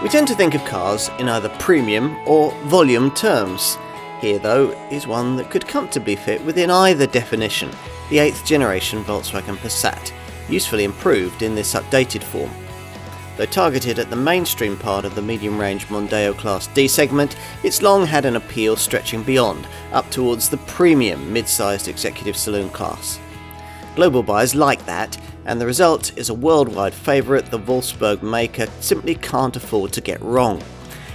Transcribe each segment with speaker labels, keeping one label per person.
Speaker 1: We tend to think of cars in either premium or volume terms. Here, though, is one that could comfortably fit within either definition, the 8th generation Volkswagen Passat, usefully improved in this updated form. Though targeted at the mainstream part of the medium-range Mondeo-class D segment, it's long had an appeal stretching beyond, up towards the premium mid-sized executive saloon class. Global buyers like that, and the result is a worldwide favourite the Wolfsburg maker simply can't afford to get wrong.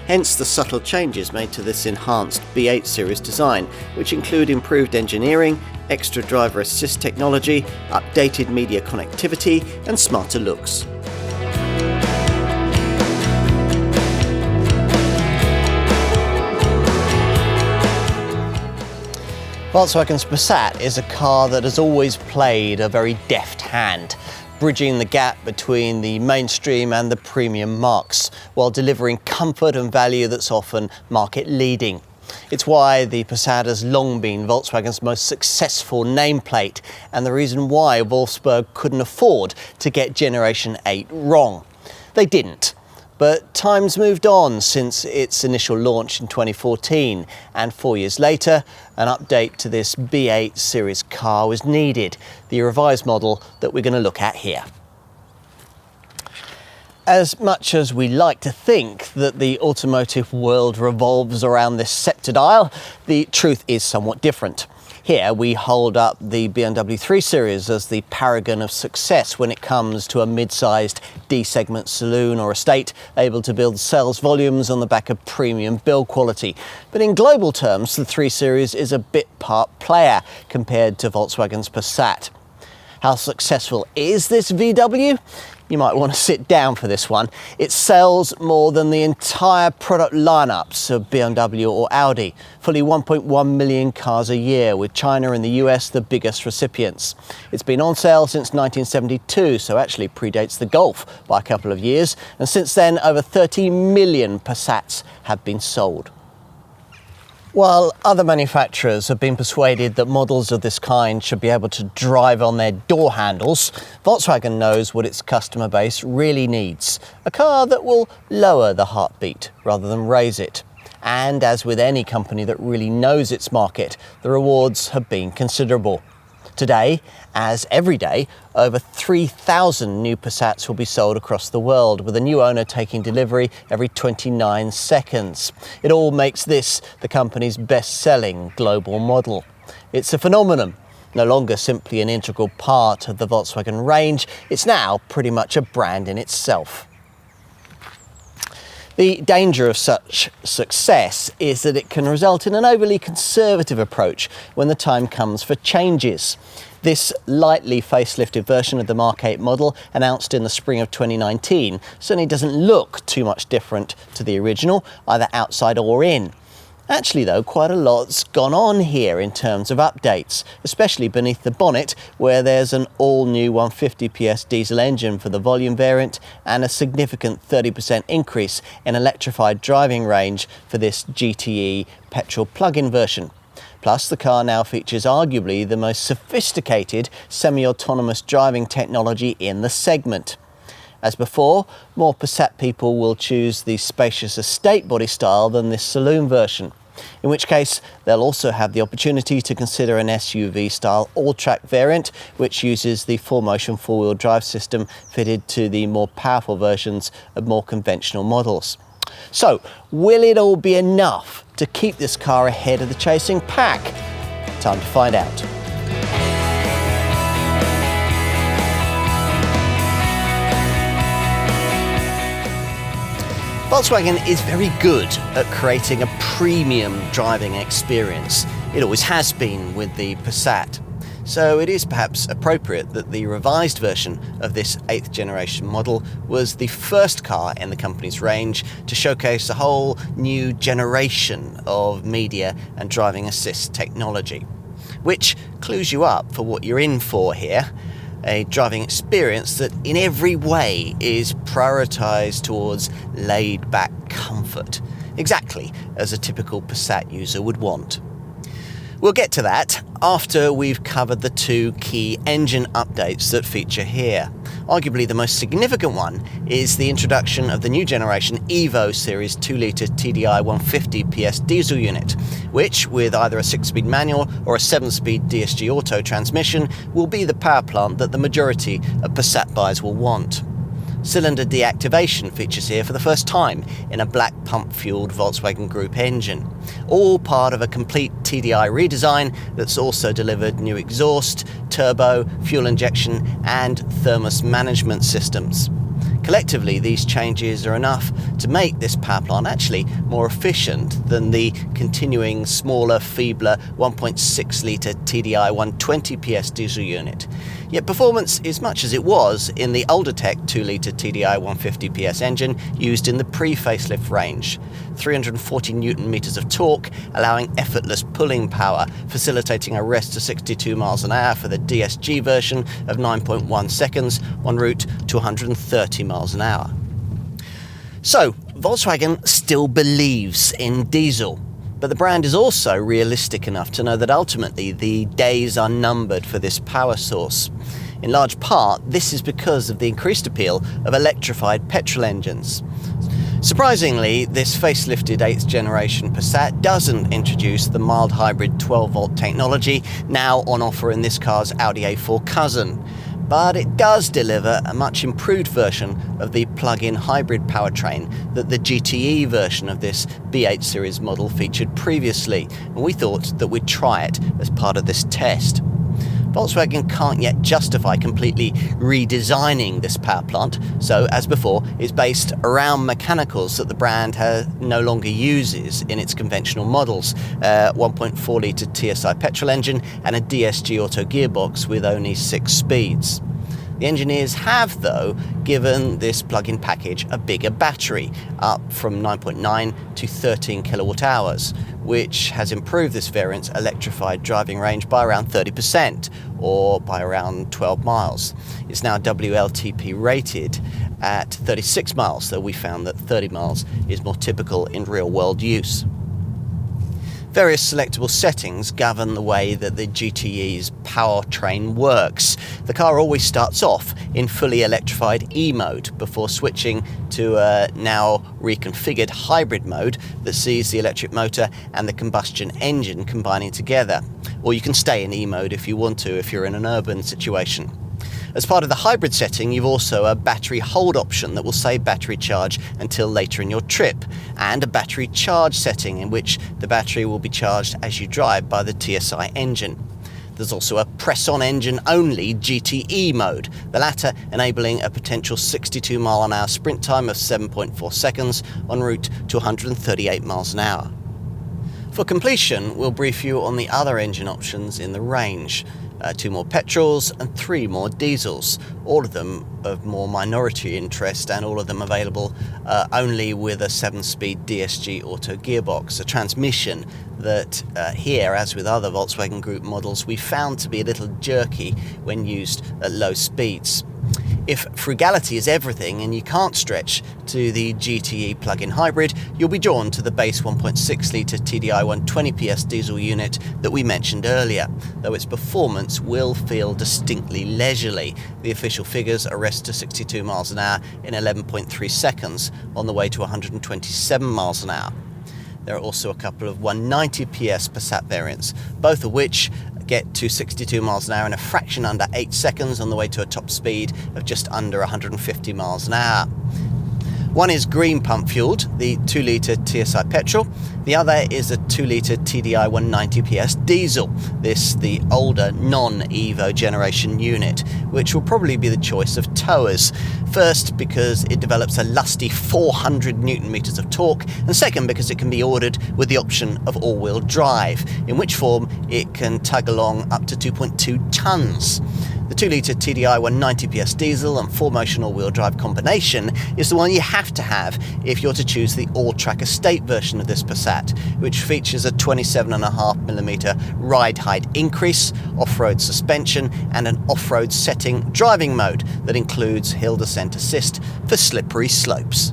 Speaker 1: Hence the subtle changes made to this enhanced B8 series design, which include improved engineering, extra driver assist technology, updated media connectivity, and smarter looks. Volkswagen's Passat is a car that has always played a very deft hand, bridging the gap between the mainstream and the premium marques, while delivering comfort and value that's often market leading. It's why the Passat has long been Volkswagen's most successful nameplate, and the reason why Wolfsburg couldn't afford to get Generation 8 wrong. They didn't. But time's moved on since its initial launch in 2014, and 4 years later, an update to this B8 series car was needed, the revised model that we're going to look at here. As much as we like to think that the automotive world revolves around this scepter dial, the truth is somewhat different. Here we hold up the BMW 3 Series as the paragon of success when it comes to a mid-sized D-segment saloon or estate able to build sales volumes on the back of premium build quality. But in global terms, the 3 Series is a bit part player compared to Volkswagen's Passat. How successful is this VW? You might want to sit down for this one. It sells more than the entire product lineups of BMW or Audi, fully 1.1 million cars a year, with China and the US the biggest recipients. It's been on sale since 1972, so actually predates the Golf by a couple of years, and since then over 30 million Passats have been sold. While other manufacturers have been persuaded that models of this kind should be able to drive on their door handles, Volkswagen knows what its customer base really needs. A car that will lower the heartbeat rather than raise it. And as with any company that really knows its market, the rewards have been considerable. Today, as every day, over 3,000 new Passats will be sold across the world, with a new owner taking delivery every 29 seconds. It all makes this the company's best-selling global model. It's a phenomenon, no longer simply an integral part of the Volkswagen range, it's now pretty much a brand in itself. The danger of such success is that it can result in an overly conservative approach when the time comes for changes. This lightly facelifted version of the Mark 8 model, announced in the spring of 2019, certainly doesn't look too much different to the original, either outside or in. Actually though, quite a lot's gone on here in terms of updates, especially beneath the bonnet, where there's an all-new 150 PS diesel engine for the volume variant and a significant 30% increase in electrified driving range for this GTE petrol plug-in version. Plus, the car now features arguably the most sophisticated semi-autonomous driving technology in the segment. As before, more Passat people will choose the spacious estate body style than this saloon version, in which case they'll also have the opportunity to consider an SUV-style all-track variant, which uses the 4Motion four-wheel drive system fitted to the more powerful versions of more conventional models. So, will it all be enough to keep this car ahead of the chasing pack? Time to find out. Volkswagen is very good at creating a premium driving experience. It always has been with the Passat. So it is perhaps appropriate that the revised version of this 8th generation model was the first car in the company's range to showcase a whole new generation of media and driving assist technology, which clues you up for what you're in for here. A driving experience that in every way is prioritised towards laid-back comfort, exactly as a typical Passat user would want. We'll get to that after we've covered the two key engine updates that feature here. Arguably the most significant one is the introduction of the new generation Evo Series 2-litre TDI 150 PS diesel unit, which, with either a 6-speed manual or a 7-speed DSG Auto transmission, will be the power plant that the majority of Passat buyers will want. Cylinder deactivation features here for the first time in a black pump-fueled Volkswagen Group engine, all part of a complete TDI redesign that's also delivered new exhaust, turbo, fuel injection and thermos management systems. Collectively, these changes are enough to make this power plant actually more efficient than the continuing smaller, feebler 1.6-litre TDI 120 PS diesel unit. Yet performance is much as it was in the older tech 2-litre TDI 150 PS engine used in the pre-facelift range. 340 Newton meters of torque, allowing effortless pulling power, facilitating a rest to 62 miles an hour for the DSG version of 9.1 seconds en route to 130 miles an hour. So, Volkswagen still believes in diesel, but the brand is also realistic enough to know that ultimately the days are numbered for this power source. In large part, this is because of the increased appeal of electrified petrol engines. Surprisingly, this facelifted 8th generation Passat doesn't introduce the mild hybrid 12-volt technology now on offer in this car's Audi A4 cousin, but it does deliver a much improved version of the plug-in hybrid powertrain that the GTE version of this B8 series model featured previously, and we thought that we'd try it as part of this test. Volkswagen can't yet justify completely redesigning this power plant, so as before, it's based around mechanicals that the brand no longer uses in its conventional models, 1.4-litre TSI petrol engine and a DSG Auto gearbox with only 6 speeds. The engineers have, though, given this plug-in package a bigger battery, up from 9.9 to 13 kilowatt hours, which has improved this variant's electrified driving range by around 30%, or by around 12 miles. It's now WLTP rated at 36 miles, though we found that 30 miles is more typical in real-world use. Various selectable settings govern the way that the GTE's powertrain works. The car always starts off in fully electrified E mode before switching to a now reconfigured hybrid mode that sees the electric motor and the combustion engine combining together. Or you can stay in E mode if you want to, if you're in an urban situation. As part of the hybrid setting, you've also a battery hold option that will save battery charge until later in your trip, and a battery charge setting in which the battery will be charged as you drive by the TSI engine. There's also a press-on engine only GTE mode, the latter enabling a potential 62 mile an hour sprint time of 7.4 seconds en route to 138 miles an hour. For completion, we'll brief you on the other engine options in the range. 2 more petrols and 3 more diesels, all of them of more minority interest and all of them available only with a 7-speed DSG Auto gearbox, a transmission that here, as with other Volkswagen Group models, we found to be a little jerky when used at low speeds. If frugality is everything and you can't stretch to the GTE plug-in hybrid, you'll be drawn to the base 1.6-litre TDI 120 PS diesel unit that we mentioned earlier, though its performance will feel distinctly leisurely. The official figures are rest to 62 miles an hour in 11.3 seconds on the way to 127 miles an hour. There are also a couple of 190 PS Passat variants, both of which get to 62 miles an hour in a fraction under 8 seconds on the way to a top speed of just under 150 miles an hour. One is green pump fueled, the 2-litre TSI petrol. The other is a 2-litre TDI 190 PS diesel, this the older non-Evo generation unit, which will probably be the choice of towers. First, because it develops a lusty 400 Newton meters of torque, and second, because it can be ordered with the option of all-wheel drive, in which form it can tug along up to 2.2 tons. The 2-litre TDI 190 PS diesel and 4-motion all-wheel drive combination is the one you have to have if you're to choose the all-track estate version of this Passat, which features a 27.5mm ride height increase, off-road suspension and an off-road setting driving mode that includes hill descent assist for slippery slopes.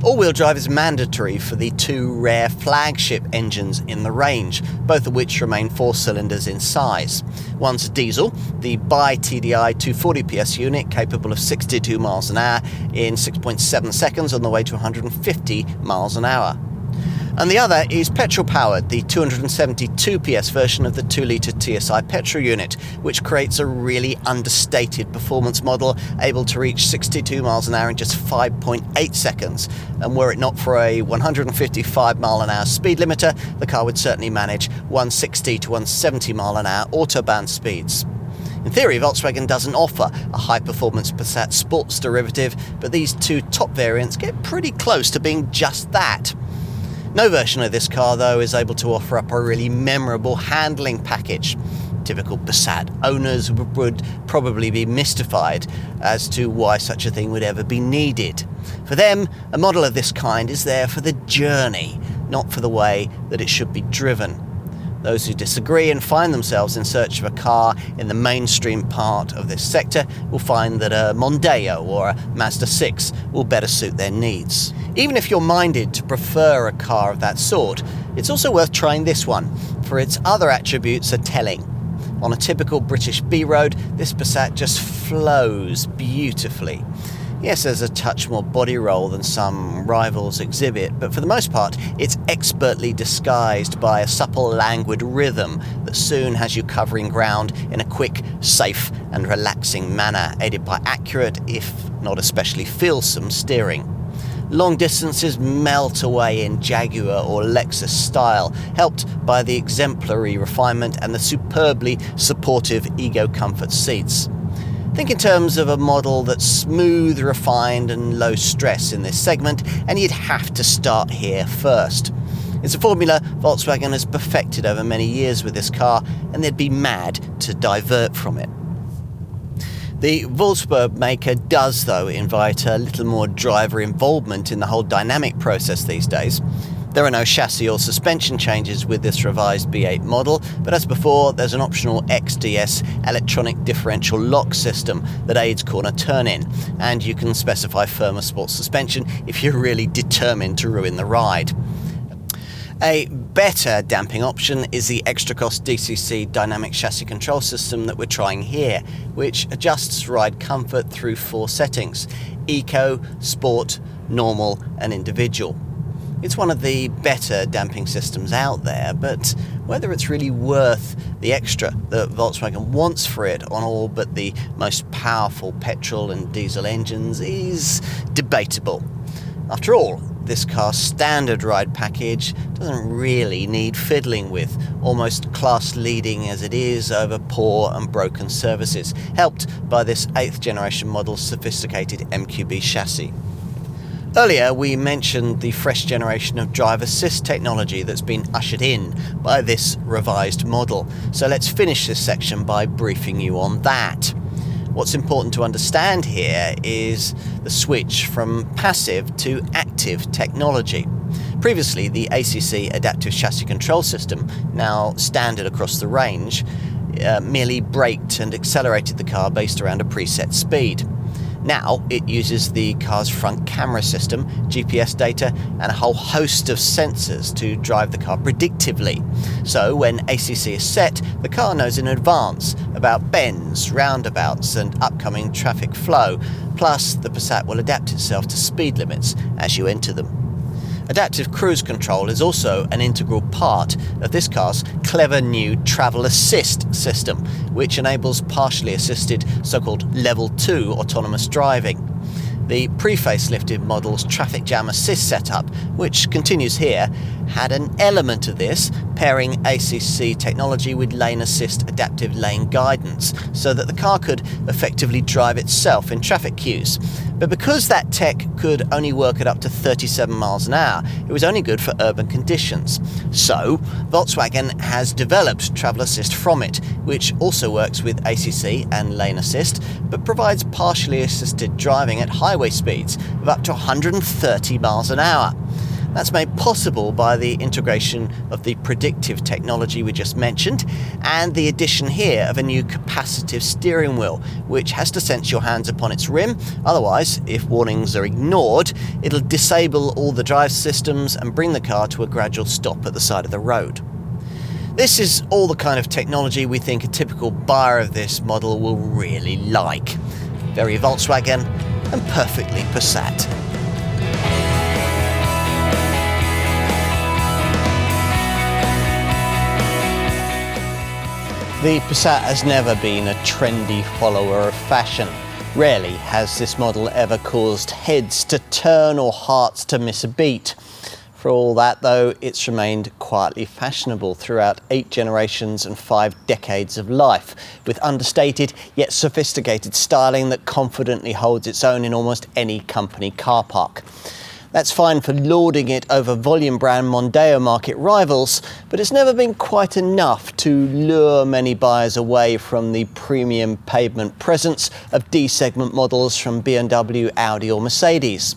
Speaker 1: All-wheel drive is mandatory for the two rare flagship engines in the range, both of which remain 4 cylinders in size. One's a diesel, the bi-TDI 240 PS unit capable of 62 miles an hour in 6.7 seconds on the way to 150 miles an hour. And the other is petrol-powered, the 272 PS version of the 2-litre TSI petrol unit, which creates a really understated performance model able to reach 62 miles an hour in just 5.8 seconds. And were it not for a 155 mile an hour speed limiter, the car would certainly manage 160 to 170 mile an hour autobahn speeds. In theory, Volkswagen doesn't offer a high-performance Passat sports derivative, but these two top variants get pretty close to being just that. No version of this car, though, is able to offer up a really memorable handling package. Typical Passat owners would probably be mystified as to why such a thing would ever be needed. For them, a model of this kind is there for the journey, not for the way that it should be driven. Those who disagree and find themselves in search of a car in the mainstream part of this sector will find that a Mondeo or a Mazda 6 will better suit their needs. Even if you're minded to prefer a car of that sort, it's also worth trying this one, for its other attributes are telling. On a typical British B-road, this Passat just flows beautifully. Yes, there's a touch more body roll than some rivals exhibit, but for the most part, it's expertly disguised by a supple, languid rhythm that soon has you covering ground in a quick, safe, and relaxing manner, aided by accurate, if not especially feelsome, steering. Long distances melt away in Jaguar or Lexus style, helped by the exemplary refinement and the superbly supportive Ego Comfort seats. Think in terms of a model that's smooth, refined and low stress in this segment, and you'd have to start here first. It's a formula Volkswagen has perfected over many years with this car, and they'd be mad to divert from it. The Wolfsburg maker does, though, invite a little more driver involvement in the whole dynamic process these days. There are no chassis or suspension changes with this revised B8 model, but as before, there's an optional XDS electronic differential lock system that aids corner turn-in, and you can specify firmer sports suspension if you're really determined to ruin the ride. A better damping option is the extra-cost DCC dynamic chassis control system that we're trying here, which adjusts ride comfort through 4 settings: Eco, Sport, Normal and Individual. It's one of the better damping systems out there, but whether it's really worth the extra that Volkswagen wants for it on all but the most powerful petrol and diesel engines is debatable. After all, this car's standard ride package doesn't really need fiddling with, almost class-leading as it is over poor and broken services, helped by this 8th generation model's sophisticated MQB chassis. Earlier, we mentioned the fresh generation of drive assist technology that's been ushered in by this revised model. So let's finish this section by briefing you on that. What's important to understand here is the switch from passive to active technology. Previously, the ACC Adaptive Chassis Control System, now standard across the range, merely braked and accelerated the car based around a preset speed. Now it uses the car's front camera system, GPS data and a whole host of sensors to drive the car predictively. So when ACC is set, the car knows in advance about bends, roundabouts and upcoming traffic flow. Plus, the Passat will adapt itself to speed limits as you enter them. Adaptive cruise control is also an integral part of this car's clever new travel assist system, which enables partially assisted so-called level 2 autonomous driving. The pre-facelifted model's traffic jam assist setup, which continues here, had an element of this, pairing ACC technology with lane assist adaptive lane guidance, so that the car could effectively drive itself in traffic queues. But because that tech could only work at up to 37 miles an hour, it was only good for urban conditions. So, Volkswagen has developed Travel Assist from it, which also works with ACC and lane assist, but provides partially assisted driving at highway speeds of up to 130 miles an hour. That's made possible by the integration of the predictive technology we just mentioned and the addition here of a new capacitive steering wheel, which has to sense your hands upon its rim. Otherwise, if warnings are ignored, it'll disable all the drive systems and bring the car to a gradual stop at the side of the road. This is all the kind of technology we think a typical buyer of this model will really like. Very Volkswagen and perfectly Passat. The Passat has never been a trendy follower of fashion. Rarely has this model ever caused heads to turn or hearts to miss a beat. For all that though, it's remained quietly fashionable throughout 8 generations and 5 decades of life, with understated yet sophisticated styling that confidently holds its own in almost any company car park. That's fine for lauding it over volume brand Mondeo market rivals, but it's never been quite enough to lure many buyers away from the premium pavement presence of D-segment models from BMW, Audi or Mercedes.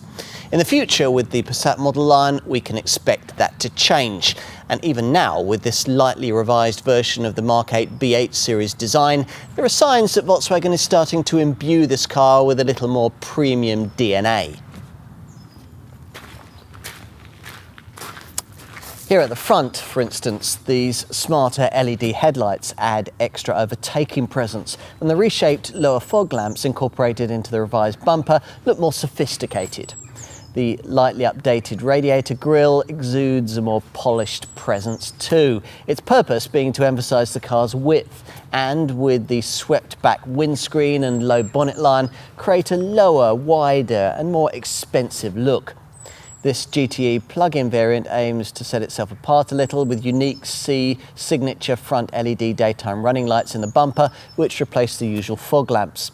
Speaker 1: In the future, with the Passat model line, we can expect that to change. And even now, with this slightly revised version of the Mark 8 B8 series design, there are signs that Volkswagen is starting to imbue this car with a little more premium DNA. Here at the front, for instance, these smarter LED headlights add extra overtaking presence, and the reshaped lower fog lamps incorporated into the revised bumper look more sophisticated. The lightly updated radiator grille exudes a more polished presence too, its purpose being to emphasise the car's width and, with the swept back windscreen and low bonnet line, create a lower, wider and more expensive look. This GTE plug-in variant aims to set itself apart a little with unique C signature front LED daytime running lights in the bumper, which replace the usual fog lamps.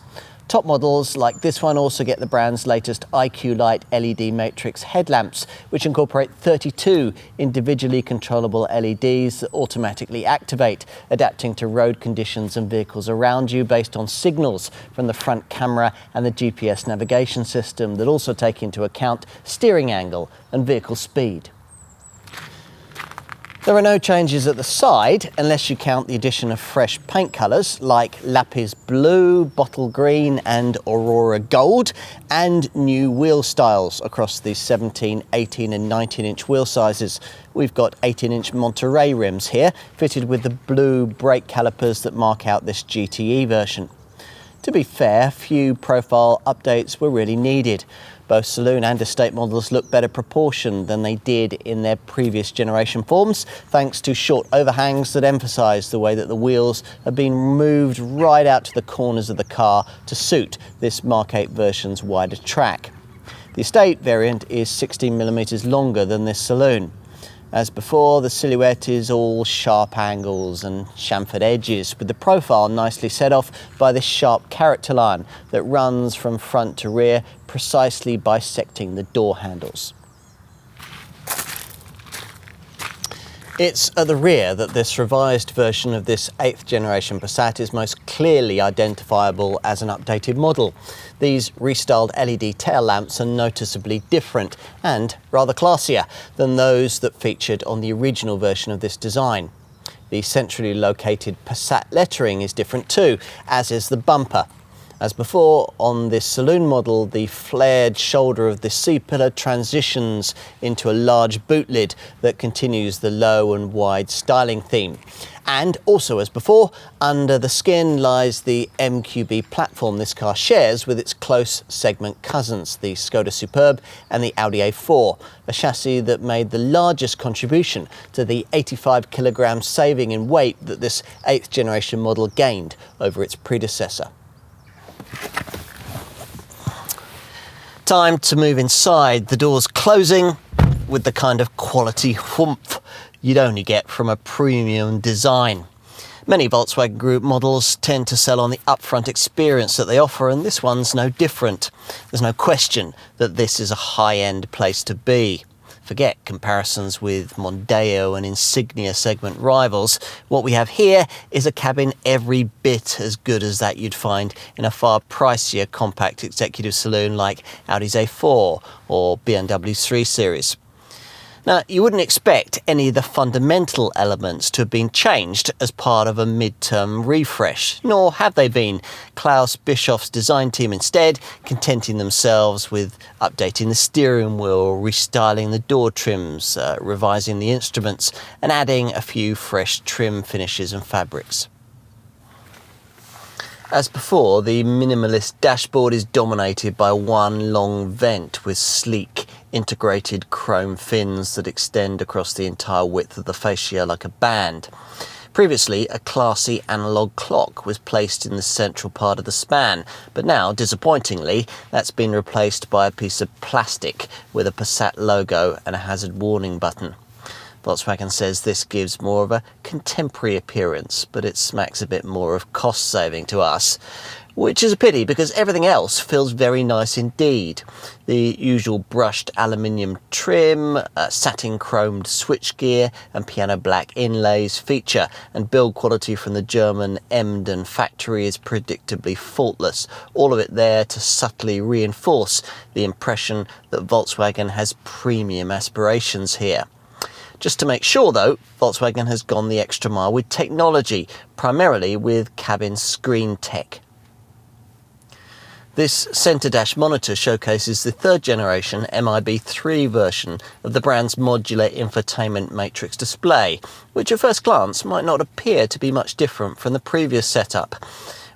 Speaker 1: Top models like this one also get the brand's latest IQ Light LED matrix headlamps, which incorporate 32 individually controllable LEDs that automatically activate, adapting to road conditions and vehicles around you based on signals from the front camera and the GPS navigation system that also take into account steering angle and vehicle speed. There are no changes at the side, unless you count the addition of fresh paint colours like lapis blue, bottle green and aurora gold, and new wheel styles across the 17, 18 and 19-inch wheel sizes. We've got 18-inch Monterey rims here, fitted with the blue brake calipers that mark out this GTE version. To be fair, few profile updates were really needed. Both saloon and estate models look better proportioned than they did in their previous generation forms, thanks to short overhangs that emphasise the way that the wheels have been moved right out to the corners of the car to suit this Mark 8 version's wider track. The estate variant is 16mm longer than this saloon. As before, the silhouette is all sharp angles and chamfered edges, with the profile nicely set off by this sharp character line that runs from front to rear, precisely bisecting the door handles. It's at the rear that this revised version of this 8th generation Passat is most clearly identifiable as an updated model. These restyled LED tail lamps are noticeably different and rather classier than those that featured on the original version of this design. The centrally located Passat lettering is different too, as is the bumper. As before, on this saloon model, the flared shoulder of the C-pillar transitions into a large boot lid that continues the low and wide styling theme. And also as before, under the skin lies the MQB platform this car shares with its close segment cousins, the Skoda Superb and the Audi A4, a chassis that made the largest contribution to the 85 kilogram saving in weight that this 8th generation model gained over its predecessor. Time to move inside, the doors closing with the kind of quality whoomph you'd only get from a premium design. Many Volkswagen Group models tend to sell on the upfront experience that they offer, and this one's no different. There's no question that this is a high-end place to be. Forget comparisons with Mondeo and Insignia segment rivals. What we have here is a cabin every bit as good as that you'd find in a far pricier compact executive saloon like Audi's A4 or BMW's 3 Series. Now, you wouldn't expect any of the fundamental elements to have been changed as part of a mid-term refresh, nor have they been. Klaus Bischoff's design team instead contenting themselves with updating the steering wheel, restyling the door trims, revising the instruments, and adding a few fresh trim finishes and fabrics. As before, the minimalist dashboard is dominated by one long vent with sleek, integrated chrome fins that extend across the entire width of the fascia like a band. Previously, a classy analog clock was placed in the central part of the span, but now, disappointingly, that's been replaced by a piece of plastic with a Passat logo and a hazard warning button. Volkswagen says this gives more of a contemporary appearance, but it smacks a bit more of cost saving to us, which is a pity because everything else feels very nice indeed. The usual brushed aluminium trim, satin chromed switchgear and piano black inlays feature, and build quality from the German Emden factory is predictably faultless, all of it there to subtly reinforce the impression that Volkswagen has premium aspirations here. Just to make sure though, Volkswagen has gone the extra mile with technology, primarily with cabin screen tech. This centre dash monitor showcases the third generation MIB3 version of the brand's modular infotainment matrix display, which at first glance might not appear to be much different from the previous setup.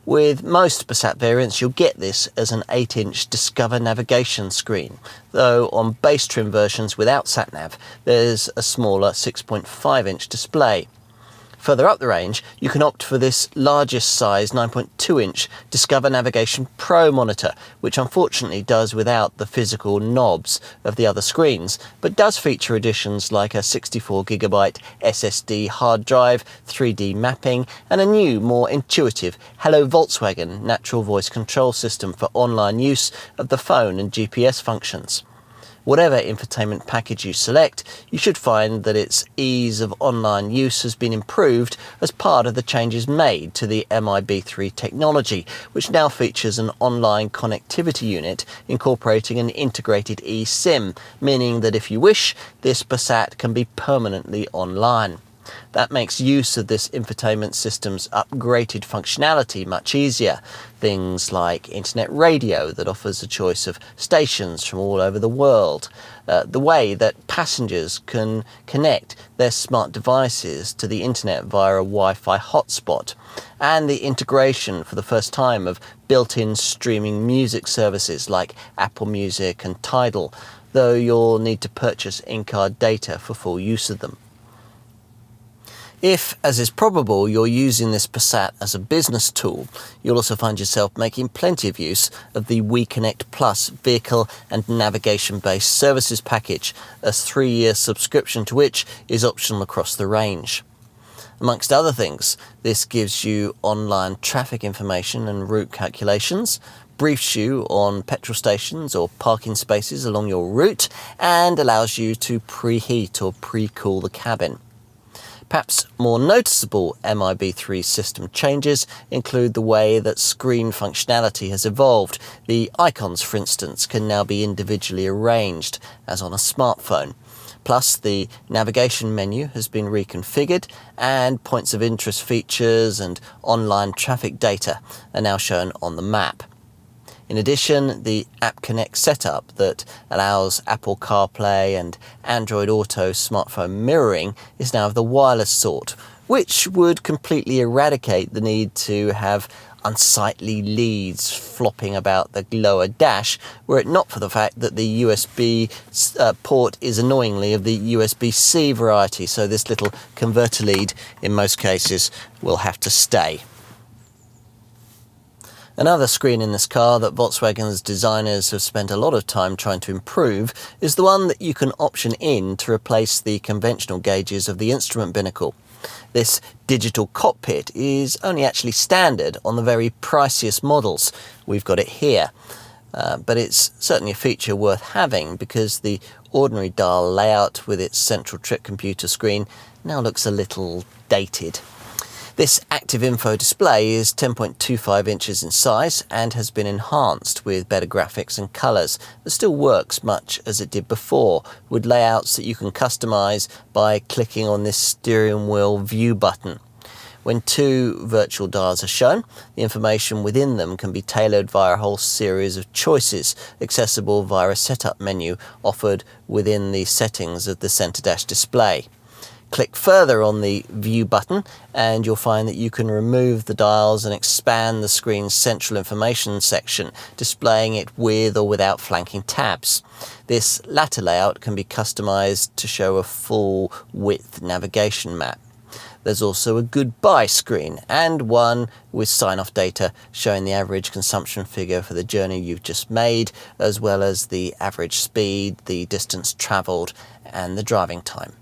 Speaker 1: With most Passat variants, you'll get this as an 8-inch Discover navigation screen, though on base trim versions without sat-nav, there's a smaller 6.5-inch display. Further up the range, you can opt for this largest size 9.2-inch Discover Navigation Pro monitor, which unfortunately does without the physical knobs of the other screens, but does feature additions like a 64GB SSD hard drive, 3D mapping, and a new, more intuitive Hello Volkswagen natural voice control system for online use of the phone and GPS functions. Whatever infotainment package you select, you should find that its ease of online use has been improved as part of the changes made to the MIB3 technology, which now features an online connectivity unit incorporating an integrated eSIM, meaning that if you wish, this Passat can be permanently online. That makes use of this infotainment system's upgraded functionality much easier. Things like internet radio that offers a choice of stations from all over the world. The way that passengers can connect their smart devices to the internet via a Wi-Fi hotspot. And the integration for the first time of built-in streaming music services like Apple Music and Tidal, though you'll need to purchase in-car data for full use of them. If, as is probable, you're using this Passat as a business tool, you'll also find yourself making plenty of use of the WeConnect Plus vehicle and navigation-based services package, a 3-year subscription to which is optional across the range. Amongst other things, this gives you online traffic information and route calculations, briefs you on petrol stations or parking spaces along your route, and allows you to preheat or pre-cool the cabin. Perhaps more noticeable MIB3 system changes include the way that screen functionality has evolved. The icons, for instance, can now be individually arranged, as on a smartphone. Plus, the navigation menu has been reconfigured, and points of interest features and online traffic data are now shown on the map. In addition, the App Connect setup that allows Apple CarPlay and Android Auto smartphone mirroring is now of the wireless sort, which would completely eradicate the need to have unsightly leads flopping about the lower dash, were it not for the fact that the USB port is annoyingly of the USB-C variety, so this little converter lead in most cases will have to stay. Another screen in this car that Volkswagen's designers have spent a lot of time trying to improve is the one that you can option in to replace the conventional gauges of the instrument binnacle. This digital cockpit is only actually standard on the very priciest models. We've got it here. But it's certainly a feature worth having because the ordinary dial layout with its central trip computer screen now looks a little dated. This active info display is 10.25 inches in size and has been enhanced with better graphics and colours, but still works much as it did before, with layouts that you can customise by clicking on this steering wheel view button. When two virtual dials are shown, the information within them can be tailored via a whole series of choices, accessible via a setup menu offered within the settings of the centre dash display. Click further on the View button and you'll find that you can remove the dials and expand the screen's central information section, displaying it with or without flanking tabs. This latter layout can be customised to show a full width navigation map. There's also a goodbye screen and one with sign-off data showing the average consumption figure for the journey you've just made, as well as the average speed, the distance travelled and the driving time.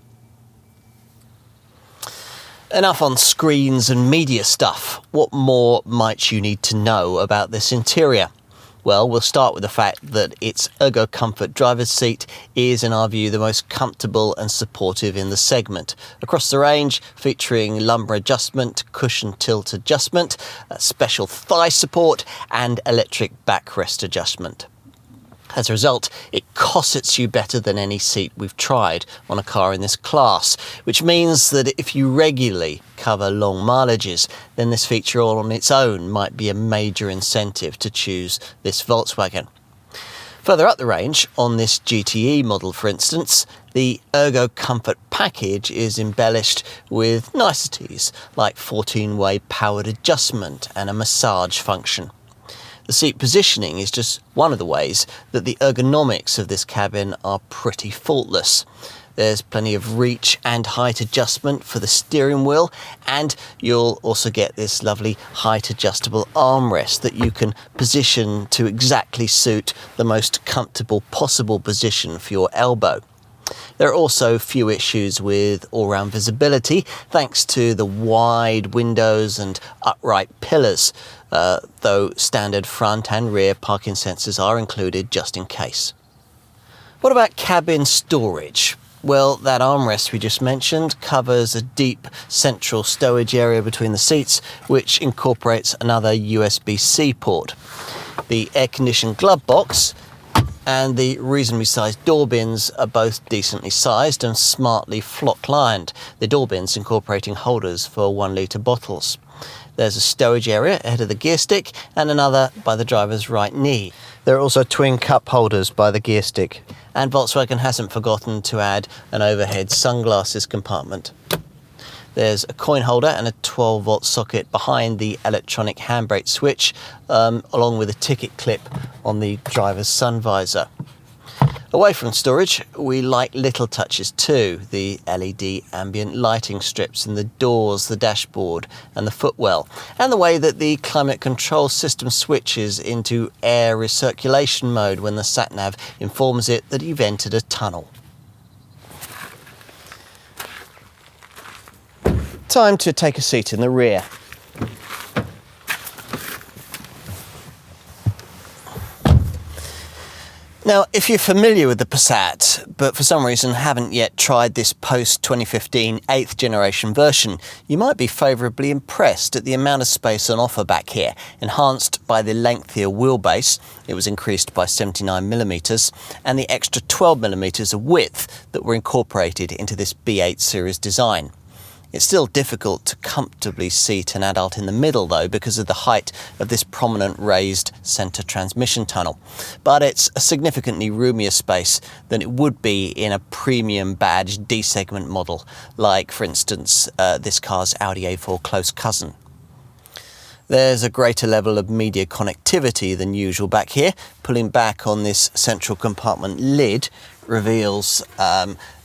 Speaker 1: Enough on screens and media stuff. What more might you need to know about this interior? Well, we'll start with the fact that its Ergo Comfort driver's seat is, in our view, the most comfortable and supportive in the segment. Across the range, featuring lumbar adjustment, cushion tilt adjustment, special thigh support and electric backrest adjustment. As a result, it cossets you better than any seat we've tried on a car in this class, which means that if you regularly cover long mileages, then this feature all on its own might be a major incentive to choose this Volkswagen. Further up the range, on this GTE model for instance, the Ergo Comfort package is embellished with niceties like 14-way powered adjustment and a massage function. The seat positioning is just one of the ways that the ergonomics of this cabin are pretty faultless. There's plenty of reach and height adjustment for the steering wheel, and you'll also get this lovely height adjustable armrest that you can position to exactly suit the most comfortable possible position for your elbow. There are also few issues with all-round visibility thanks to the wide windows and upright pillars, though standard front and rear parking sensors are included just in case. What about cabin storage? Well, that armrest we just mentioned covers a deep central stowage area between the seats, which incorporates another USB-C port. The air-conditioned glove box and the reasonably sized door bins are both decently sized and smartly flock lined, the door bins incorporating holders for 1 litre bottles. There's a stowage area ahead of the gear stick and another by the driver's right knee. There are also twin cup holders by the gear stick, and Volkswagen hasn't forgotten to add an overhead sunglasses compartment. There's a coin holder and a 12-volt socket behind the electronic handbrake switch, along with a ticket clip on the driver's sun visor. Away from storage, we like little touches too, the LED ambient lighting strips in the doors, the dashboard and the footwell, and the way that the climate control system switches into air recirculation mode when the sat-nav informs it that you've entered a tunnel. Time to take a seat in the rear. Now, if you're familiar with the Passat, but for some reason haven't yet tried this post-2015 8th generation version, you might be favourably impressed at the amount of space on offer back here, enhanced by the lengthier wheelbase, it was increased by 79mm, and the extra 12mm of width that were incorporated into this B8 series design. It's still difficult to comfortably seat an adult in the middle though because of the height of this prominent raised centre transmission tunnel, but it's a significantly roomier space than it would be in a premium badge D segment model, like for instance this car's Audi A4 close cousin. There's a greater level of media connectivity than usual back here. Pulling back on this central compartment lid reveals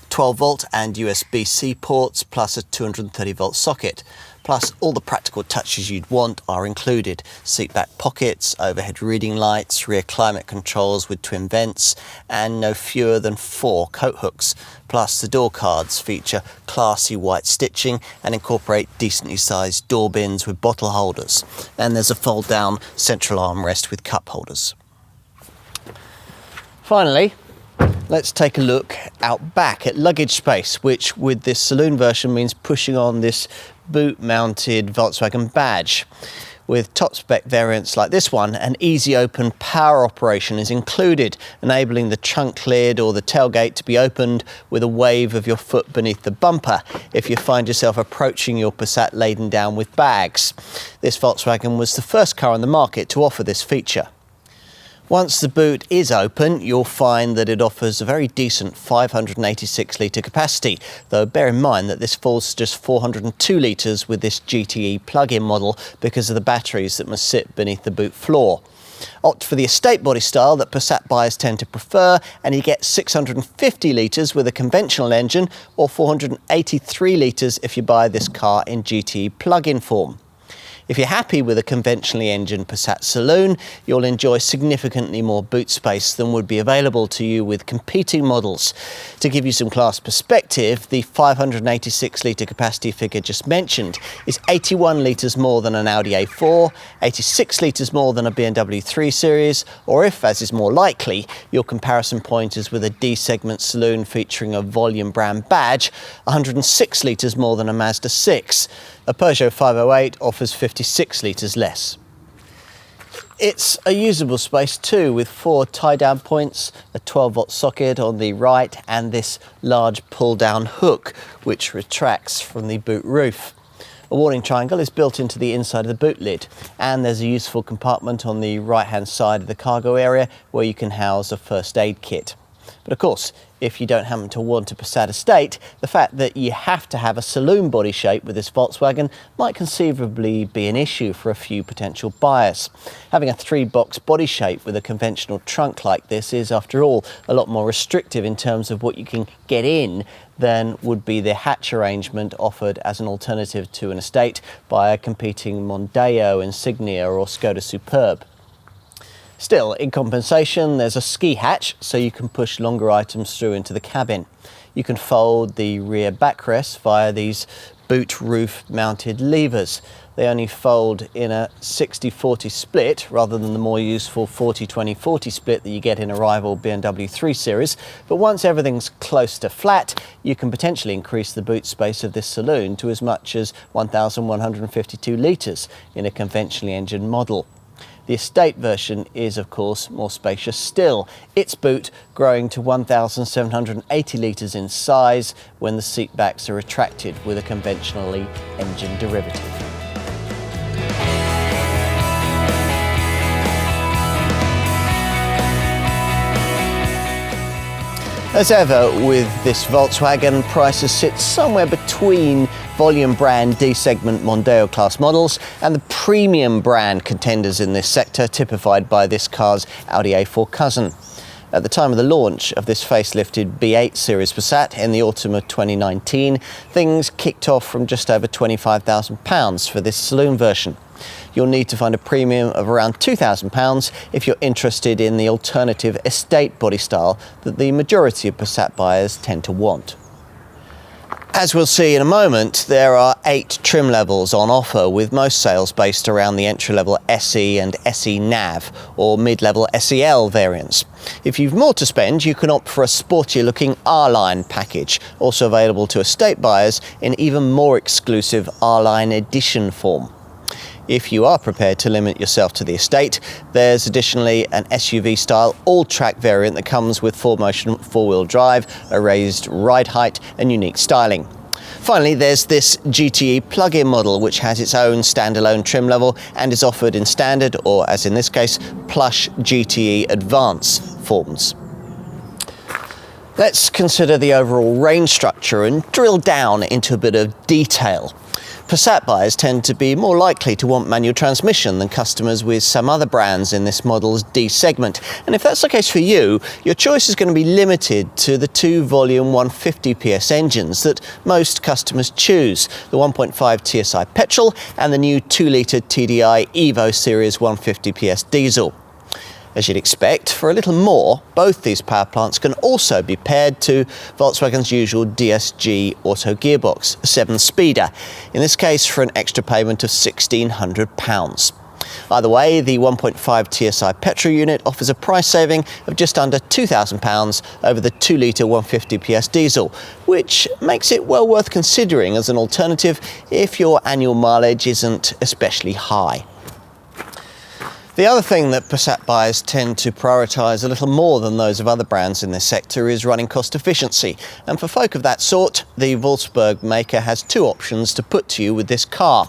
Speaker 1: 12-volt and USB-C ports, plus a 230-volt socket. Plus, all the practical touches you'd want are included. Seat back pockets, overhead reading lights, rear climate controls with twin vents, and no fewer than 4 coat hooks. Plus, the door cards feature classy white stitching and incorporate decently sized door bins with bottle holders. And there's a fold-down central armrest with cup holders. Finally, Let's take a look out back at luggage space, which with this saloon version means pushing on this boot-mounted Volkswagen badge. With top-spec variants like this one, an easy open power operation is included, enabling the trunk lid or the tailgate to be opened with a wave of your foot beneath the bumper if you find yourself approaching your Passat laden down with bags. This Volkswagen was the first car on the market to offer this feature. Once the boot is open, you'll find that it offers a very decent 586 litre capacity, though bear in mind that this falls to just 402 litres with this GTE plug-in model because of the batteries that must sit beneath the boot floor. Opt for the estate body style that Passat buyers tend to prefer, and you get 650 litres with a conventional engine or 483 litres if you buy this car in GTE plug-in form. If you're happy with a conventionally engined Passat saloon, you'll enjoy significantly more boot space than would be available to you with competing models. To give you some class perspective, the 586 litre capacity figure just mentioned is 81 litres more than an Audi A4, 86 litres more than a BMW 3 Series, or if, as is more likely, your comparison point is with a D-segment saloon featuring a volume brand badge, 106 litres more than a Mazda 6. A Peugeot 508 offers 56 litres less. It's a usable space too, with 4 tie-down points, a 12-volt socket on the right and this large pull-down hook which retracts from the boot roof. A warning triangle is built into the inside of the boot lid, and there's a useful compartment on the right-hand side of the cargo area where you can house a first aid kit. But of course, if you don't happen to want a Passat estate, the fact that you have to have a saloon body shape with this Volkswagen might conceivably be an issue for a few potential buyers. Having a 3-box body shape with a conventional trunk like this is, after all, a lot more restrictive in terms of what you can get in than would be the hatch arrangement offered as an alternative to an estate by a competing Mondeo, Insignia or Skoda Superb. Still, in compensation, there's a ski hatch, so you can push longer items through into the cabin. You can fold the rear backrest via these boot roof mounted levers. They only fold in a 60-40 split rather than the more useful 40-20-40 split that you get in a rival BMW 3 Series. But once everything's close to flat, you can potentially increase the boot space of this saloon to as much as 1,152 litres in a conventionally engined model. The estate version is, of course, more spacious still, its boot growing to 1,780 litres in size when the seat backs are retracted with a conventionally engined derivative. As ever with this Volkswagen, prices sit somewhere between volume brand D-segment Mondeo-class models and the premium brand contenders in this sector, typified by this car's Audi A4 cousin. At the time of the launch of this facelifted B8 series Passat in the autumn of 2019, things kicked off from just over £25,000 for this saloon version. You'll need to find a premium of around £2,000 if you're interested in the alternative estate body style that the majority of Passat buyers tend to want. As we'll see in a moment, there are 8 trim levels on offer, with most sales based around the entry-level SE and SE Nav or mid-level SEL variants. If you've more to spend, you can opt for a sportier-looking R-Line package, also available to estate buyers in even more exclusive R-Line edition form. If you are prepared to limit yourself to the estate, there's additionally an SUV-style all-track variant that comes with 4Motion 4-wheel drive, a raised ride height and unique styling. Finally, there's this GTE plug-in model which has its own standalone trim level and is offered in standard or, as in this case, plush GTE Advance forms. Let's consider the overall range structure and drill down into a bit of detail. Passat buyers tend to be more likely to want manual transmission than customers with some other brands in this model's D segment. And if that's the case for you, your choice is going to be limited to the 2-volume 150 PS engines that most customers choose, the 1.5 TSI petrol and the new 2-litre TDI Evo Series 150 PS diesel. As you'd expect, for a little more, both these power plants can also be paired to Volkswagen's usual DSG auto gearbox, a 7-speeder, in this case for an extra payment of £1,600. Either way, the 1.5 TSI petrol unit offers a price saving of just under £2,000 over the 2-litre 150 PS diesel, which makes it well worth considering as an alternative if your annual mileage isn't especially high. The other thing that Passat buyers tend to prioritise a little more than those of other brands in this sector is running cost efficiency. And for folk of that sort, the Wolfsburg maker has two options to put to you with this car.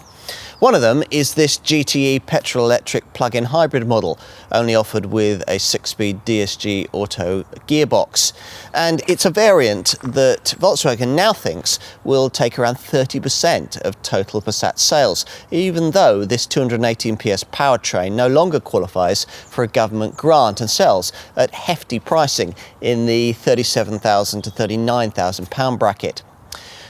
Speaker 1: One of them is this GTE petrol-electric plug-in hybrid model, only offered with a 6-speed DSG auto gearbox. And it's a variant that Volkswagen now thinks will take around 30% of total Passat sales, even though this 218 PS powertrain no longer qualifies for a government grant and sells at hefty pricing in the £37,000 to £39,000 bracket.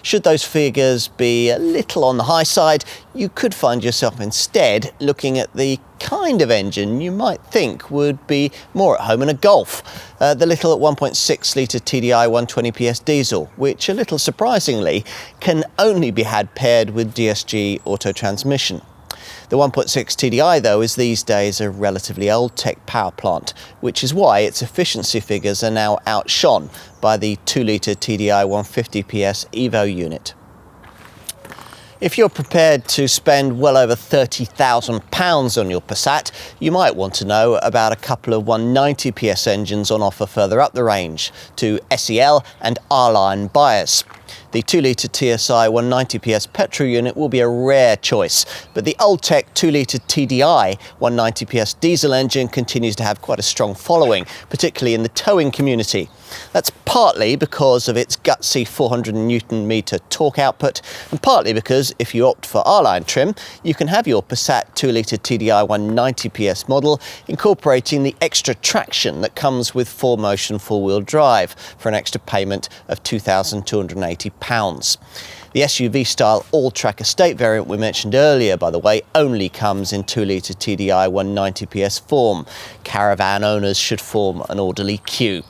Speaker 1: Should those figures be a little on the high side, you could find yourself instead looking at the kind of engine you might think would be more at home in a Golf, the little 1.6-litre TDI 120 PS diesel, which a little surprisingly can only be had paired with DSG auto transmission. The 1.6 TDI, though, is these days a relatively old-tech power plant, which is why its efficiency figures are now outshone by the 2-litre TDI 150 PS Evo unit. If you're prepared to spend well over £30,000 on your Passat, you might want to know about a couple of 190 PS engines on offer further up the range to SEL and R-Line buyers. The 2-litre TSI 190 PS petrol unit will be a rare choice, but the old-tech 2-litre TDI 190 PS diesel engine continues to have quite a strong following, particularly in the towing community. That's partly because of its gutsy 400 Nm torque output, and partly because if you opt for R-Line trim, you can have your Passat 2-litre TDI 190 PS model incorporating the extra traction that comes with 4Motion 4-wheel drive for an extra payment of £2,280. The SUV-style all-track estate variant we mentioned earlier, by the way, only comes in 2-litre TDI 190 PS form. Caravan owners should form an orderly queue.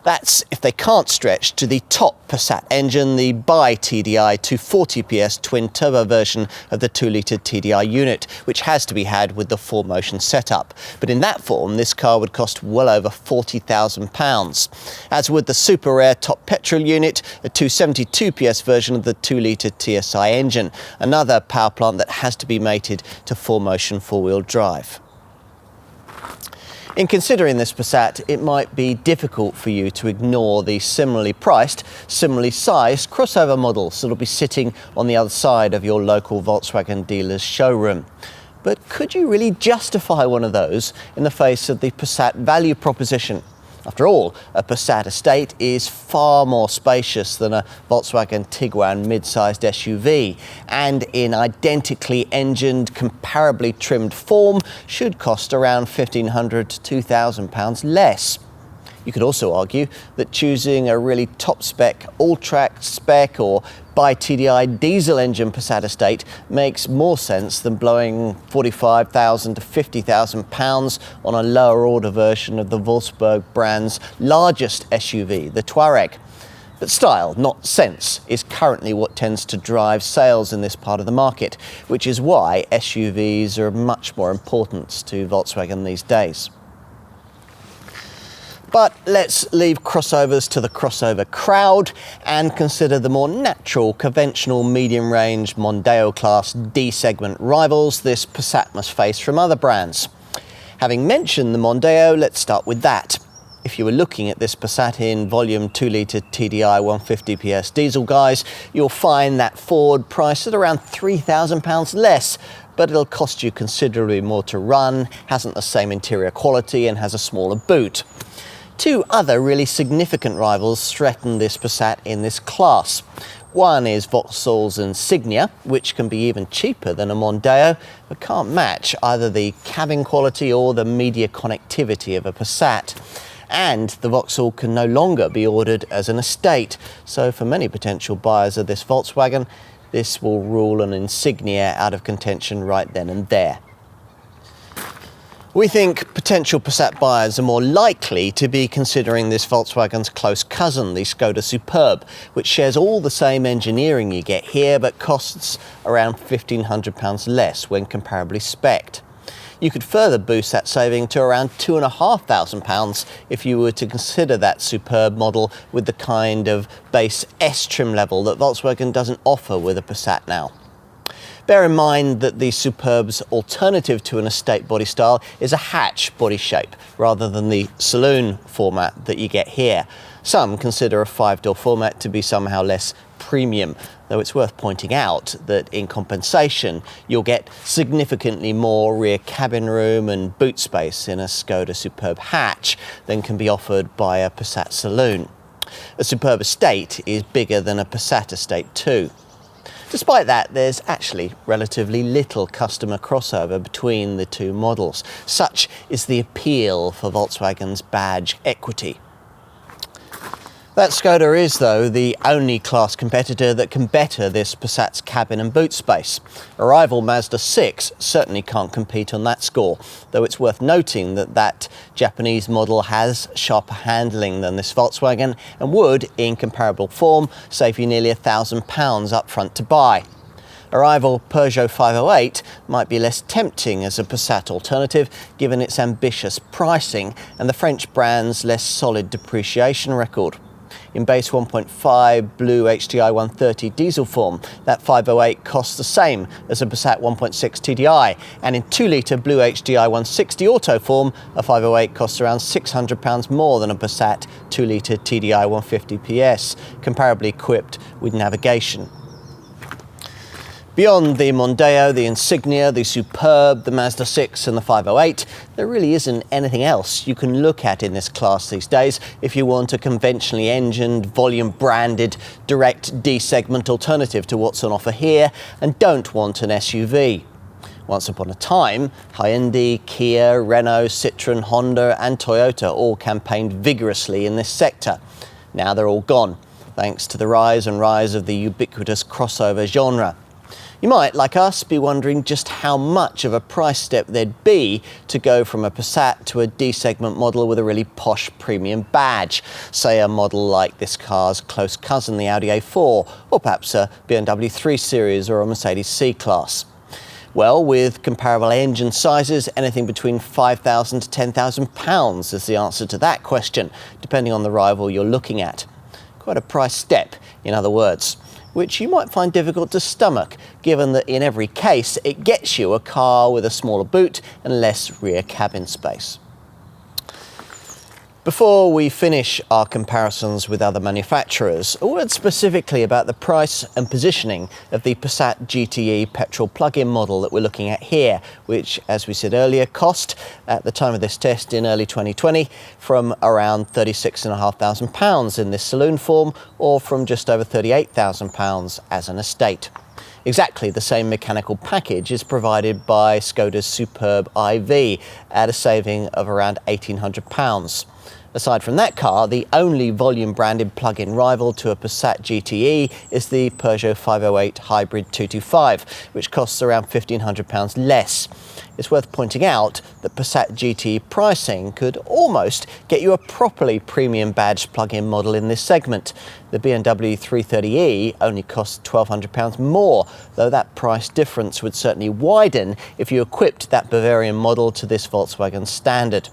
Speaker 1: That's if they can't stretch to the top Passat engine, the bi-TDI 240 PS twin-turbo version of the 2-litre TDI unit, which has to be had with the 4Motion setup. But in that form, this car would cost well over £40,000. As would the super rare top petrol unit, a 272 PS version of the 2-litre TSI engine, another power plant that has to be mated to 4Motion 4-wheel drive. In considering this Passat, it might be difficult for you to ignore the similarly priced, similarly sized crossover models that'll be sitting on the other side of your local Volkswagen dealer's showroom. But could you really justify one of those in the face of the Passat value proposition? After all, a Passat estate is far more spacious than a Volkswagen Tiguan mid-sized SUV, and in identically engined, comparably trimmed form should cost around £1,500 to £2,000 less. You could also argue that choosing a really top-spec, all-track spec or bi-TDI diesel engine Passat estate makes more sense than blowing £45,000 to £50,000 on a lower order version of the Wolfsburg brand's largest SUV, the Touareg. But style, not sense, is currently what tends to drive sales in this part of the market, which is why SUVs are of much more importance to Volkswagen these days. But let's leave crossovers to the crossover crowd and consider the more natural, conventional, medium-range Mondeo-class D segment rivals this Passat must face from other brands. Having mentioned the Mondeo, let's start with that. If you were looking at this Passat in volume 2-litre TDI 150 PS diesel, guys, you'll find that Ford priced at around £3,000 less, but it'll cost you considerably more to run, hasn't the same interior quality, and has a smaller boot. Two other really significant rivals threaten this Passat in this class. One is Vauxhall's Insignia, which can be even cheaper than a Mondeo, but can't match either the cabin quality or the media connectivity of a Passat. And the Vauxhall can no longer be ordered as an estate, so for many potential buyers of this Volkswagen, this will rule an Insignia out of contention right then and there. We think potential Passat buyers are more likely to be considering this Volkswagen's close cousin, the Skoda Superb, which shares all the same engineering you get here but costs around £1,500 less when comparably spec'd. You could further boost that saving to around £2,500 if you were to consider that superb model with the kind of base S trim level that Volkswagen doesn't offer with a Passat now. Bear in mind that the Superb's alternative to an estate body style is a hatch body shape rather than the saloon format that you get here. Some consider a 5-door format to be somehow less premium, though it's worth pointing out that in compensation you'll get significantly more rear cabin room and boot space in a Skoda Superb hatch than can be offered by a Passat saloon. A Superb estate is bigger than a Passat estate too. Despite that, there's actually relatively little customer crossover between the two models. Such is the appeal for Volkswagen's badge equity. That Skoda is, though, the only class competitor that can better this Passat's cabin and boot space. A rival Mazda 6 certainly can't compete on that score, though it's worth noting that that Japanese model has sharper handling than this Volkswagen and would, in comparable form, save you nearly £1,000 up front to buy. A rival Peugeot 508 might be less tempting as a Passat alternative given its ambitious pricing and the French brand's less solid depreciation record. In base 1.5 Blue HDI 130 diesel form, that 508 costs the same as a Passat 1.6 TDI, and in 2-litre Blue HDI 160 auto form, a 508 costs around £600 more than a Passat 2-litre TDI 150 PS, comparably equipped with navigation. Beyond the Mondeo, the Insignia, the Superb, the Mazda 6 and the 508, there really isn't anything else you can look at in this class these days if you want a conventionally engined, volume-branded, direct D-segment alternative to what's on offer here and don't want an SUV. Once upon a time, Hyundai, Kia, Renault, Citroën, Honda and Toyota all campaigned vigorously in this sector. Now they're all gone, thanks to the rise of the ubiquitous crossover genre. You might, like us, be wondering just how much of a price step there'd be to go from a Passat to a D-segment model with a really posh premium badge, say a model like this car's close cousin, the Audi A4, or perhaps a BMW 3 Series or a Mercedes C-Class. Well, with comparable engine sizes, anything between £5,000 to £10,000 is the answer to that question, depending on the rival you're looking at. Quite a price step, in other words, which you might find difficult to stomach, given that in every case it gets you a car with a smaller boot and less rear cabin space. Before we finish our comparisons with other manufacturers, a word specifically about the price and positioning of the Passat GTE petrol plug-in model that we're looking at here, which, as we said earlier, cost, at the time of this test in early 2020, from around £36,500 in this saloon form, or from just over £38,000 as an estate. Exactly the same mechanical package is provided by Skoda's Superb IV at a saving of around £1,800. Aside from that car, the only volume-branded plug-in rival to a Passat GTE is the Peugeot 508 Hybrid 225, which costs around £1,500 less. It's worth pointing out that Passat GTE pricing could almost get you a properly premium badged plug-in model in this segment. The BMW 330e only costs £1,200 more, though that price difference would certainly widen if you equipped that Bavarian model to this Volkswagen standard.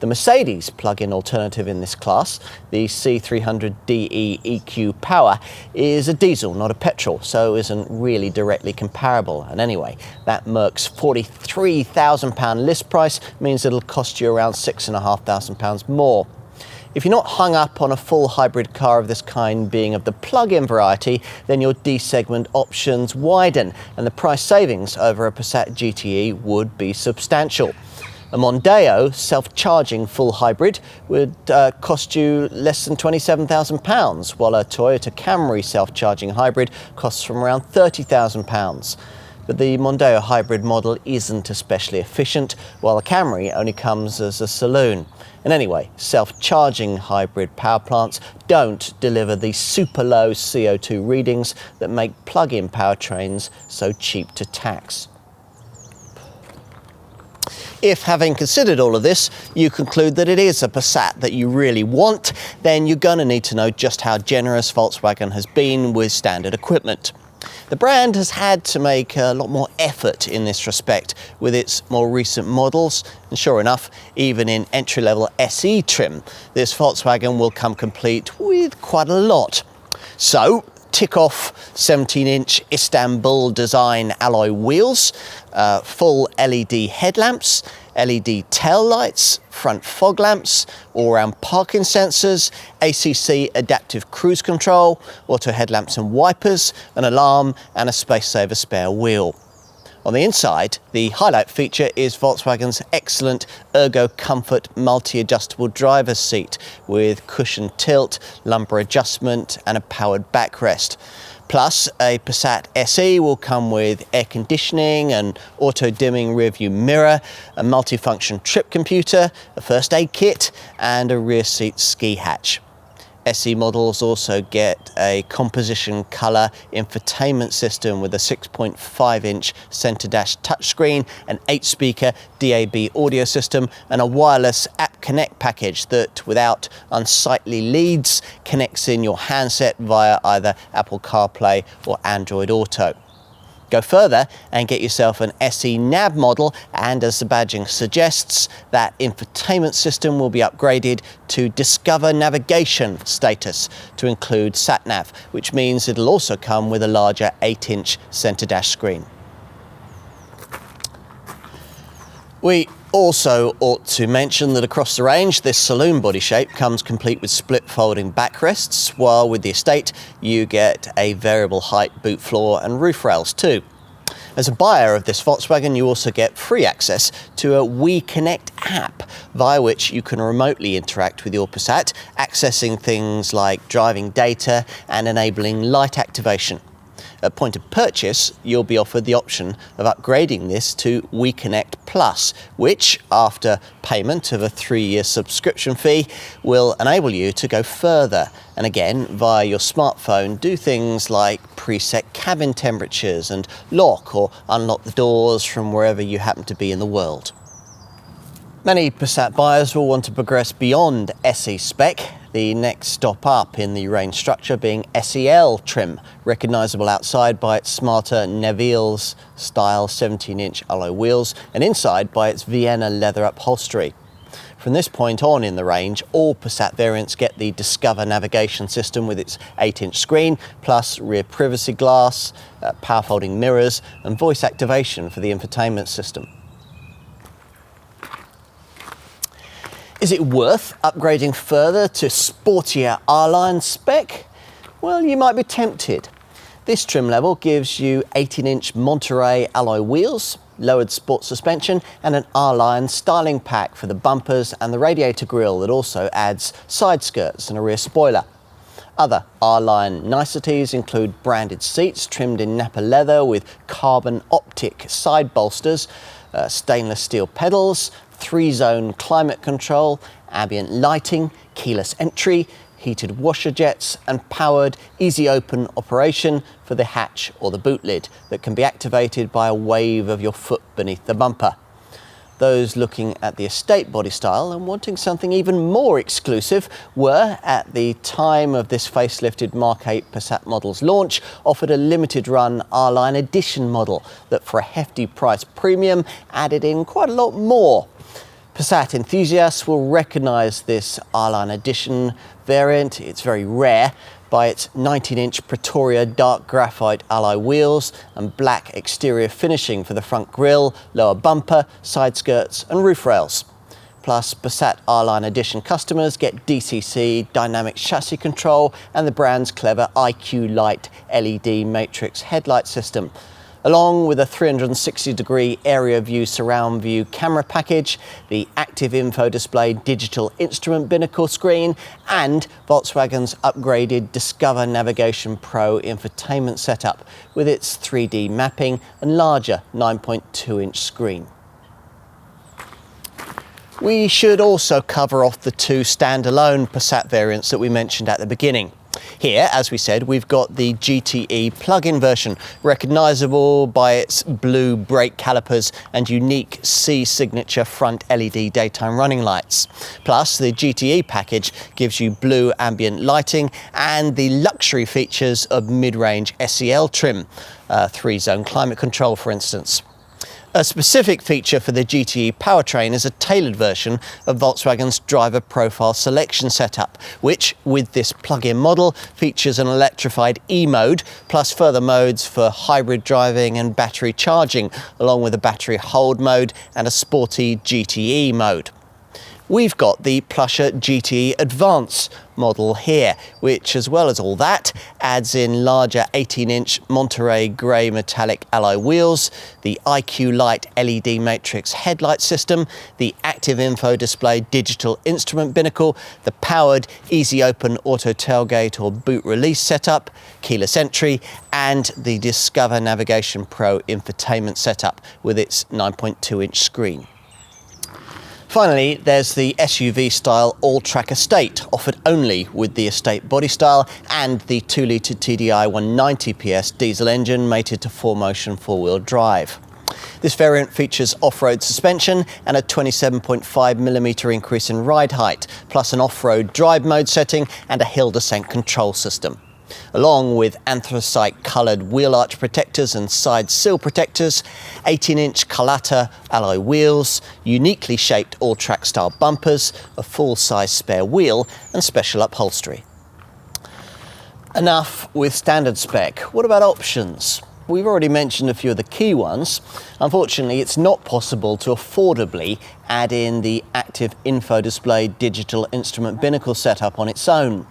Speaker 1: The Mercedes plug-in alternative in this class, the C300DE EQ Power, is a diesel, not a petrol, so isn't really directly comparable. And anyway, that Merc's £43,000 list price means it'll cost you around £6,500 more. If you're not hung up on a full hybrid car of this kind being of the plug-in variety, then your D-segment options widen and the price savings over a Passat GTE would be substantial. A Mondeo self-charging full hybrid would cost you less than £27,000, while a Toyota Camry self-charging hybrid costs from around £30,000. But the Mondeo hybrid model isn't especially efficient, while the Camry only comes as a saloon. And anyway, self-charging hybrid power plants don't deliver the super low CO2 readings that make plug-in powertrains so cheap to tax. If, having considered all of this, you conclude that it is a Passat that you really want, then you're going to need to know just how generous Volkswagen has been with standard equipment. The brand has had to make a lot more effort in this respect with its more recent models, and sure enough, even in entry-level SE trim, this Volkswagen will come complete with quite a lot. So, tick off 17-inch Istanbul design alloy wheels, full LED headlamps, LED tail lights, front fog lamps, all-round parking sensors, ACC adaptive cruise control, auto headlamps and wipers, an alarm and a space-saver spare wheel. On the inside, the highlight feature is Volkswagen's excellent Ergo Comfort multi-adjustable driver's seat with cushion tilt, lumbar adjustment and a powered backrest. Plus, a Passat SE will come with air conditioning, an auto-dimming rearview mirror, a multifunction trip computer, a first aid kit and a rear seat ski hatch. SE models also get a composition colour infotainment system with a 6.5-inch centre dash touchscreen, an 8-speaker DAB audio system and a wireless App Connect package that, without unsightly leads, connects in your handset via either Apple CarPlay or Android Auto. Go further and get yourself an SE nav model, and as the badging suggests, that infotainment system will be upgraded to Discover Navigation status to include sat-nav, which means it'll also come with a larger 8-inch centre dash screen. We also ought to mention that across the range, this saloon body shape comes complete with split folding backrests, while with the Estate you get a variable height boot floor and roof rails too. As a buyer of this Volkswagen, you also get free access to a WeConnect app, via which you can remotely interact with your Passat, accessing things like driving data and enabling light activation. At point of purchase, you'll be offered the option of upgrading this to WeConnect Plus, which, after payment of a 3-year subscription fee, will enable you to go further and again, via your smartphone, do things like preset cabin temperatures and lock or unlock the doors from wherever you happen to be in the world. Many Passat buyers will want to progress beyond SE spec, the next stop up in the range structure being SEL trim, recognisable outside by its smarter Neville's style 17-inch alloy wheels and inside by its Vienna leather upholstery. From this point on in the range, all Passat variants get the Discover navigation system with its 8-inch screen, plus rear privacy glass, power folding mirrors and voice activation for the infotainment system. Is it worth upgrading further to sportier R-Line spec? Well, you might be tempted. This trim level gives you 18-inch Monterey alloy wheels, lowered sport suspension and an R-Line styling pack for the bumpers and the radiator grille that also adds side skirts and a rear spoiler. Other R-Line niceties include branded seats trimmed in Napa leather with carbon optic side bolsters, stainless steel pedals, 3-zone climate control, ambient lighting, keyless entry, heated washer jets and powered easy open operation for the hatch or the boot lid that can be activated by a wave of your foot beneath the bumper. Those looking at the Estate body style and wanting something even more exclusive were, at the time of this facelifted Mark 8 Passat model's launch, offered a limited run R-Line Edition model that for a hefty price premium added in quite a lot more. Passat enthusiasts will recognise this R-Line Edition variant, it's very rare, by its 19-inch Pretoria dark graphite alloy wheels and black exterior finishing for the front grille, lower bumper, side skirts and roof rails. Plus, Passat R-Line Edition customers get DCC dynamic chassis control and the brand's clever IQ Light LED matrix headlight system, along with a 360-degree area view surround view camera package, the active info display digital instrument binnacle screen and Volkswagen's upgraded Discover Navigation Pro infotainment setup with its 3D mapping and larger 9.2-inch screen. We should also cover off the two standalone Passat variants that we mentioned at the beginning. Here, as we said, we've got the GTE plug-in version, recognisable by its blue brake calipers and unique C signature front LED daytime running lights. Plus, the GTE package gives you blue ambient lighting and the luxury features of mid-range SEL trim, 3-zone climate control, for instance. A specific feature for the GTE powertrain is a tailored version of Volkswagen's driver profile selection setup, which, with this plug-in model, features an electrified E-mode, plus further modes for hybrid driving and battery charging, along with a battery hold mode and a sporty GTE mode. We've got the plusher GTE Advance model here, which, as well as all that, adds in larger 18-inch Monterey grey metallic alloy wheels, the IQ Light LED matrix headlight system, the active info display digital instrument binnacle, the powered easy open auto tailgate or boot release setup, keyless entry, and the Discover Navigation Pro infotainment setup with its 9.2-inch screen. Finally, there's the SUV-style all-track Estate, offered only with the Estate body style and the 2-litre TDI 190 PS diesel engine mated to 4Motion four-wheel drive. This variant features off-road suspension and a 27.5mm increase in ride height, plus an off-road drive mode setting and a hill descent control system. Along with anthracite-coloured wheel arch protectors and side sill protectors, 18-inch Carlata alloy wheels, uniquely shaped all-track style bumpers, a full-size spare wheel and special upholstery. Enough with standard spec. What about options? We've already mentioned a few of the key ones. Unfortunately, it's not possible to affordably add in the active info display digital instrument binnacle setup on its own.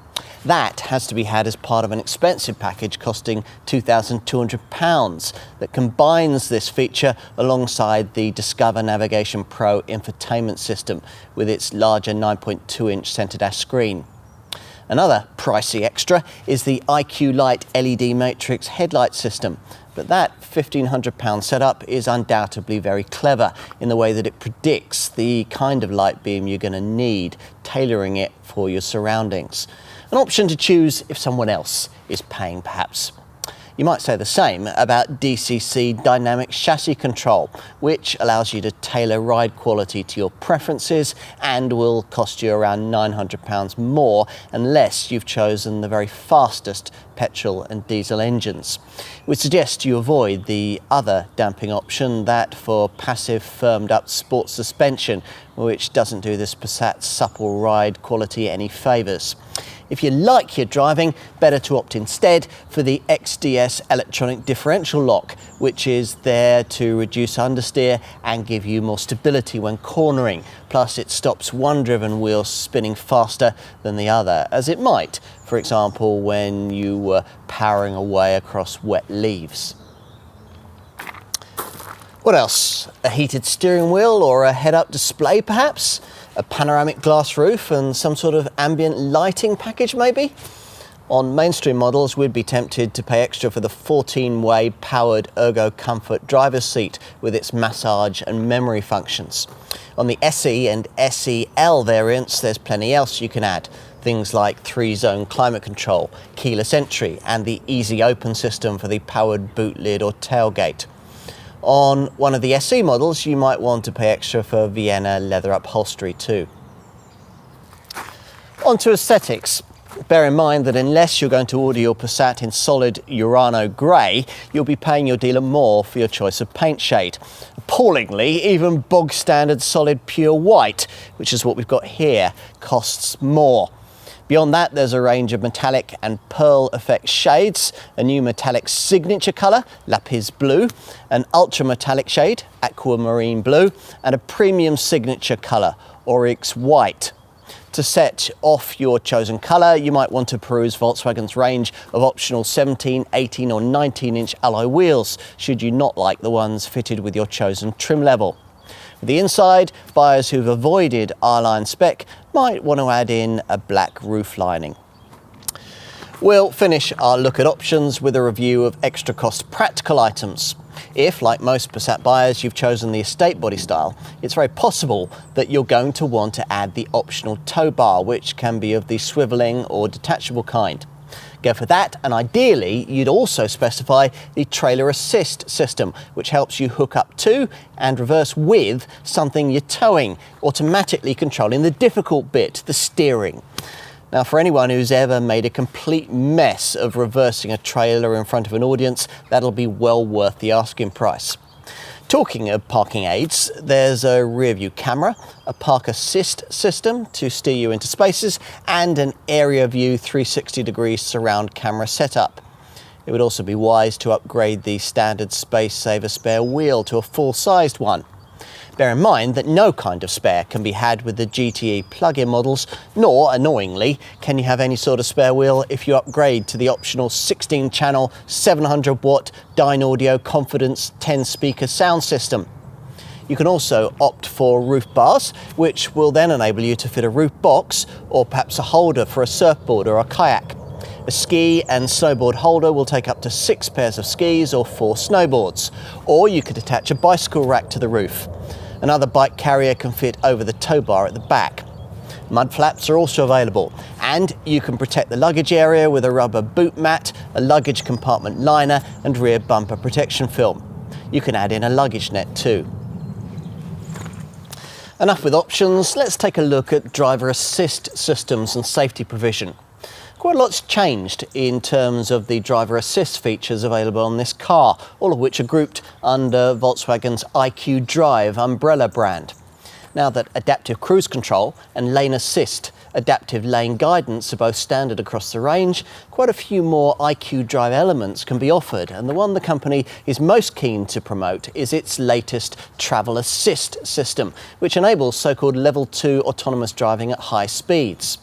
Speaker 1: That has to be had as part of an expensive package costing £2,200 that combines this feature alongside the Discover Navigation Pro infotainment system with its larger 9.2-inch centre dash screen. Another pricey extra is the IQ Light LED matrix headlight system, but that £1,500 setup is undoubtedly very clever in the way that it predicts the kind of light beam you're going to need, tailoring it for your surroundings. An option to choose if someone else is paying, perhaps. You might say the same about DCC dynamic chassis control, which allows you to tailor ride quality to your preferences and will cost you around £900 more unless you've chosen the very fastest petrol and diesel engines. We suggest you avoid the other damping option, that for passive firmed up sports suspension, which doesn't do this Passat's supple ride quality any favours. If you like your driving, better to opt instead for the XDS electronic differential lock, which is there to reduce understeer and give you more stability when cornering. Plus, it stops one driven wheel spinning faster than the other, as it might, for example, when you were powering away across wet leaves. What else? A heated steering wheel or a head-up display, perhaps? A panoramic glass roof and some sort of ambient lighting package, maybe? On mainstream models, we'd be tempted to pay extra for the 14-way powered Ergo Comfort driver's seat with its massage and memory functions. On the SE and SEL variants, there's plenty else you can add. Things like 3-zone climate control, keyless entry, and the easy open system for the powered boot lid or tailgate. On one of the SE models, you might want to pay extra for Vienna leather upholstery too. On to aesthetics. Bear in mind that unless you're going to order your Passat in solid Urano grey, you'll be paying your dealer more for your choice of paint shade. Appallingly, even bog standard solid pure white, which is what we've got here, costs more. Beyond that, there's a range of metallic and pearl effect shades, a new metallic signature colour, lapis blue, an ultra metallic shade, aquamarine blue, and a premium signature colour, oryx white. To set off your chosen colour, you might want to peruse Volkswagen's range of optional 17, 18 or 19-inch alloy wheels, should you not like the ones fitted with your chosen trim level. For the inside, buyers who've avoided R-Line spec might want to add in a black roof lining. We'll finish our look at options with a review of extra cost practical items. If, like most Passat buyers, you've chosen the Estate body style, it's very possible that you're going to want to add the optional tow bar, which can be of the swivelling or detachable kind. Go for that, and ideally you'd also specify the trailer assist system, which helps you hook up to and reverse with something you're towing, automatically controlling the difficult bit, the steering. Now, for anyone who's ever made a complete mess of reversing a trailer in front of an audience, that'll be well worth the asking price. Talking of parking aids, there's a rear view camera, a park assist system to steer you into spaces, and an area view 360-degree surround camera setup. It would also be wise to upgrade the standard Space Saver spare wheel to a full-sized one. Bear in mind that no kind of spare can be had with the GTE plug-in models, nor, annoyingly, can you have any sort of spare wheel if you upgrade to the optional 16-channel, 700-watt Dynaudio Confidence 10-speaker sound system. You can also opt for roof bars, which will then enable you to fit a roof box or perhaps a holder for a surfboard or a kayak. A ski and snowboard holder will take up to 6 pairs of skis or 4 snowboards, or you could attach a bicycle rack to the roof. Another bike carrier can fit over the tow bar at the back. Mud flaps are also available, and you can protect the luggage area with a rubber boot mat, a luggage compartment liner and rear bumper protection film. You can add in a luggage net too. Enough with options, let's take a look at driver assist systems and safety provision. Quite a lot's changed in terms of the driver assist features available on this car, all of which are grouped under Volkswagen's IQ Drive umbrella brand. Now that adaptive cruise control and lane assist, adaptive lane guidance are both standard across the range, quite a few more IQ Drive elements can be offered, and the one the company is most keen to promote is its latest travel assist system, which enables so-called level 2 autonomous driving at high speeds.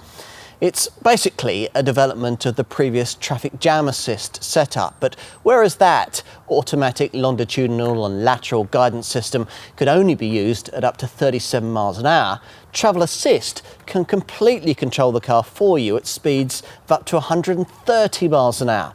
Speaker 1: It's basically a development of the previous traffic jam assist setup, but whereas that automatic longitudinal and lateral guidance system could only be used at up to 37 miles an hour, travel assist can completely control the car for you at speeds of up to 130 miles an hour.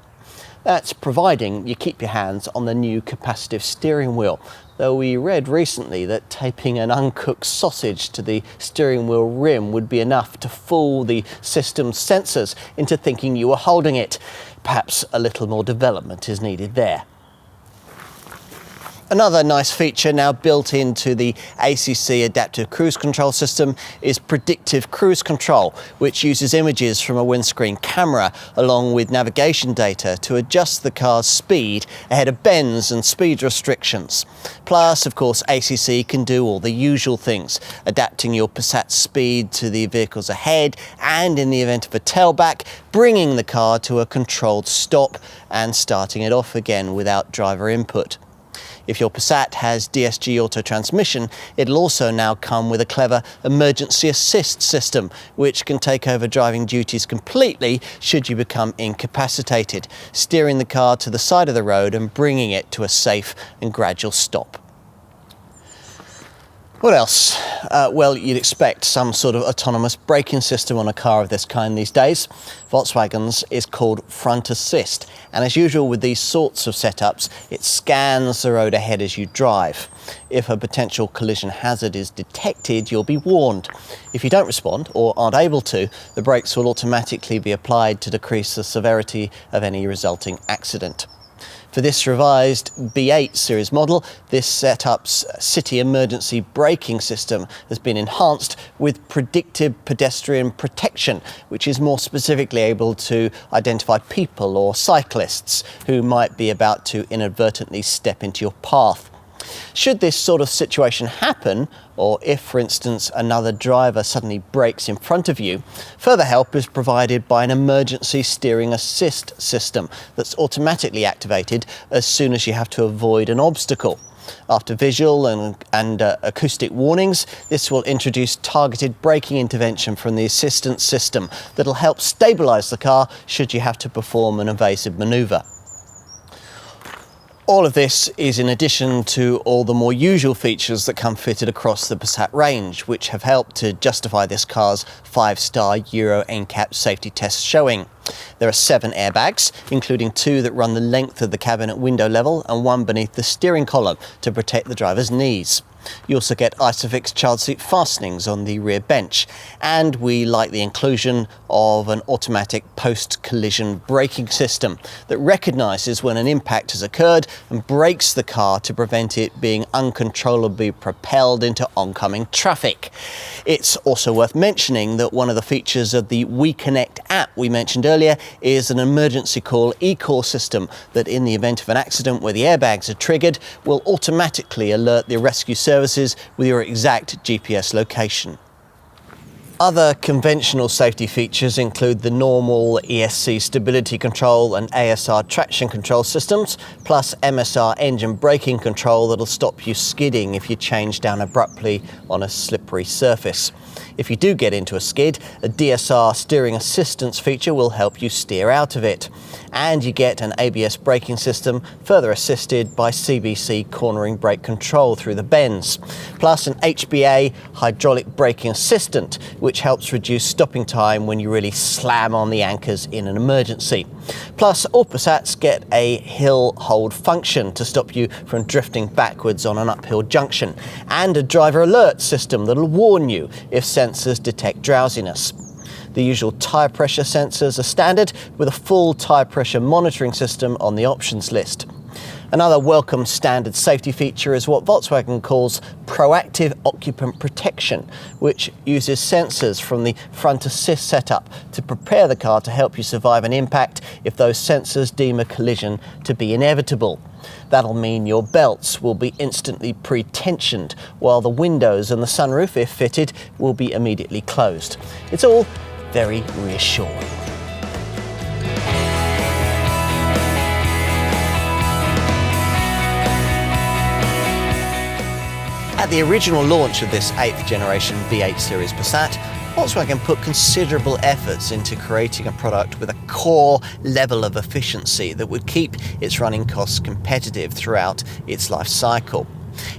Speaker 1: That's providing you keep your hands on the new capacitive steering wheel, though we read recently that taping an uncooked sausage to the steering wheel rim would be enough to fool the system's sensors into thinking you were holding it. Perhaps a little more development is needed there. Another nice feature now built into the ACC Adaptive Cruise Control system is predictive cruise control, which uses images from a windscreen camera along with navigation data to adjust the car's speed ahead of bends and speed restrictions. Plus, of course, ACC can do all the usual things, adapting your Passat speed to the vehicles ahead and, in the event of a tailback, bringing the car to a controlled stop and starting it off again without driver input. If your Passat has DSG auto transmission, it'll also now come with a clever emergency assist system, which can take over driving duties completely should you become incapacitated, steering the car to the side of the road and bringing it to a safe and gradual stop. What else? Well, you'd expect some sort of autonomous braking system on a car of this kind these days. Volkswagen's is called front assist, and as usual with these sorts of setups, it scans the road ahead as you drive. If a potential collision hazard is detected, you'll be warned. If you don't respond or aren't able to, the brakes will automatically be applied to decrease the severity of any resulting accident. For this revised B8 series model, this setup's city emergency braking system has been enhanced with predictive pedestrian protection, which is more specifically able to identify people or cyclists who might be about to inadvertently step into your path. Should this sort of situation happen, or if, for instance, another driver suddenly brakes in front of you, further help is provided by an emergency steering assist system that's automatically activated as soon as you have to avoid an obstacle. After visual and acoustic warnings, this will introduce targeted braking intervention from the assistance system that'll help stabilise the car should you have to perform an evasive manoeuvre. All of this is in addition to all the more usual features that come fitted across the Passat range, which have helped to justify this car's 5-star Euro NCAP safety test showing. There are 7 airbags, including 2 that run the length of the cabin at window level and 1 beneath the steering column to protect the driver's knees. You also get Isofix child seat fastenings on the rear bench, and we like the inclusion of an automatic post-collision braking system that recognises when an impact has occurred and brakes the car to prevent it being uncontrollably propelled into oncoming traffic. It's also worth mentioning that one of the features of the WeConnect app we mentioned earlier is an emergency call e-call system that, in the event of an accident where the airbags are triggered, will automatically alert the rescue services with your exact GPS location. Other conventional safety features include the normal ESC stability control and ASR traction control systems, plus MSR engine braking control that'll stop you skidding if you change down abruptly on a slippery surface. If you do get into a skid, a DSR steering assistance feature will help you steer out of it. And you get an ABS braking system, further assisted by CBC cornering brake control through the bends, plus an HBA hydraulic braking assistant, which helps reduce stopping time when you really slam on the anchors in an emergency. Plus, all Passats get a hill hold function to stop you from drifting backwards on an uphill junction, and a driver alert system that'll warn you if sensors detect drowsiness. The usual tyre pressure sensors are standard, with a full tyre pressure monitoring system on the options list. Another welcome standard safety feature is what Volkswagen calls proactive occupant protection, which uses sensors from the front assist setup to prepare the car to help you survive an impact if those sensors deem a collision to be inevitable. That'll mean your belts will be instantly pre-tensioned, while the windows and the sunroof, if fitted, will be immediately closed. It's all very reassuring. At the original launch of this 8th generation V8 series Passat, Volkswagen put considerable efforts into creating a product with a core level of efficiency that would keep its running costs competitive throughout its life cycle.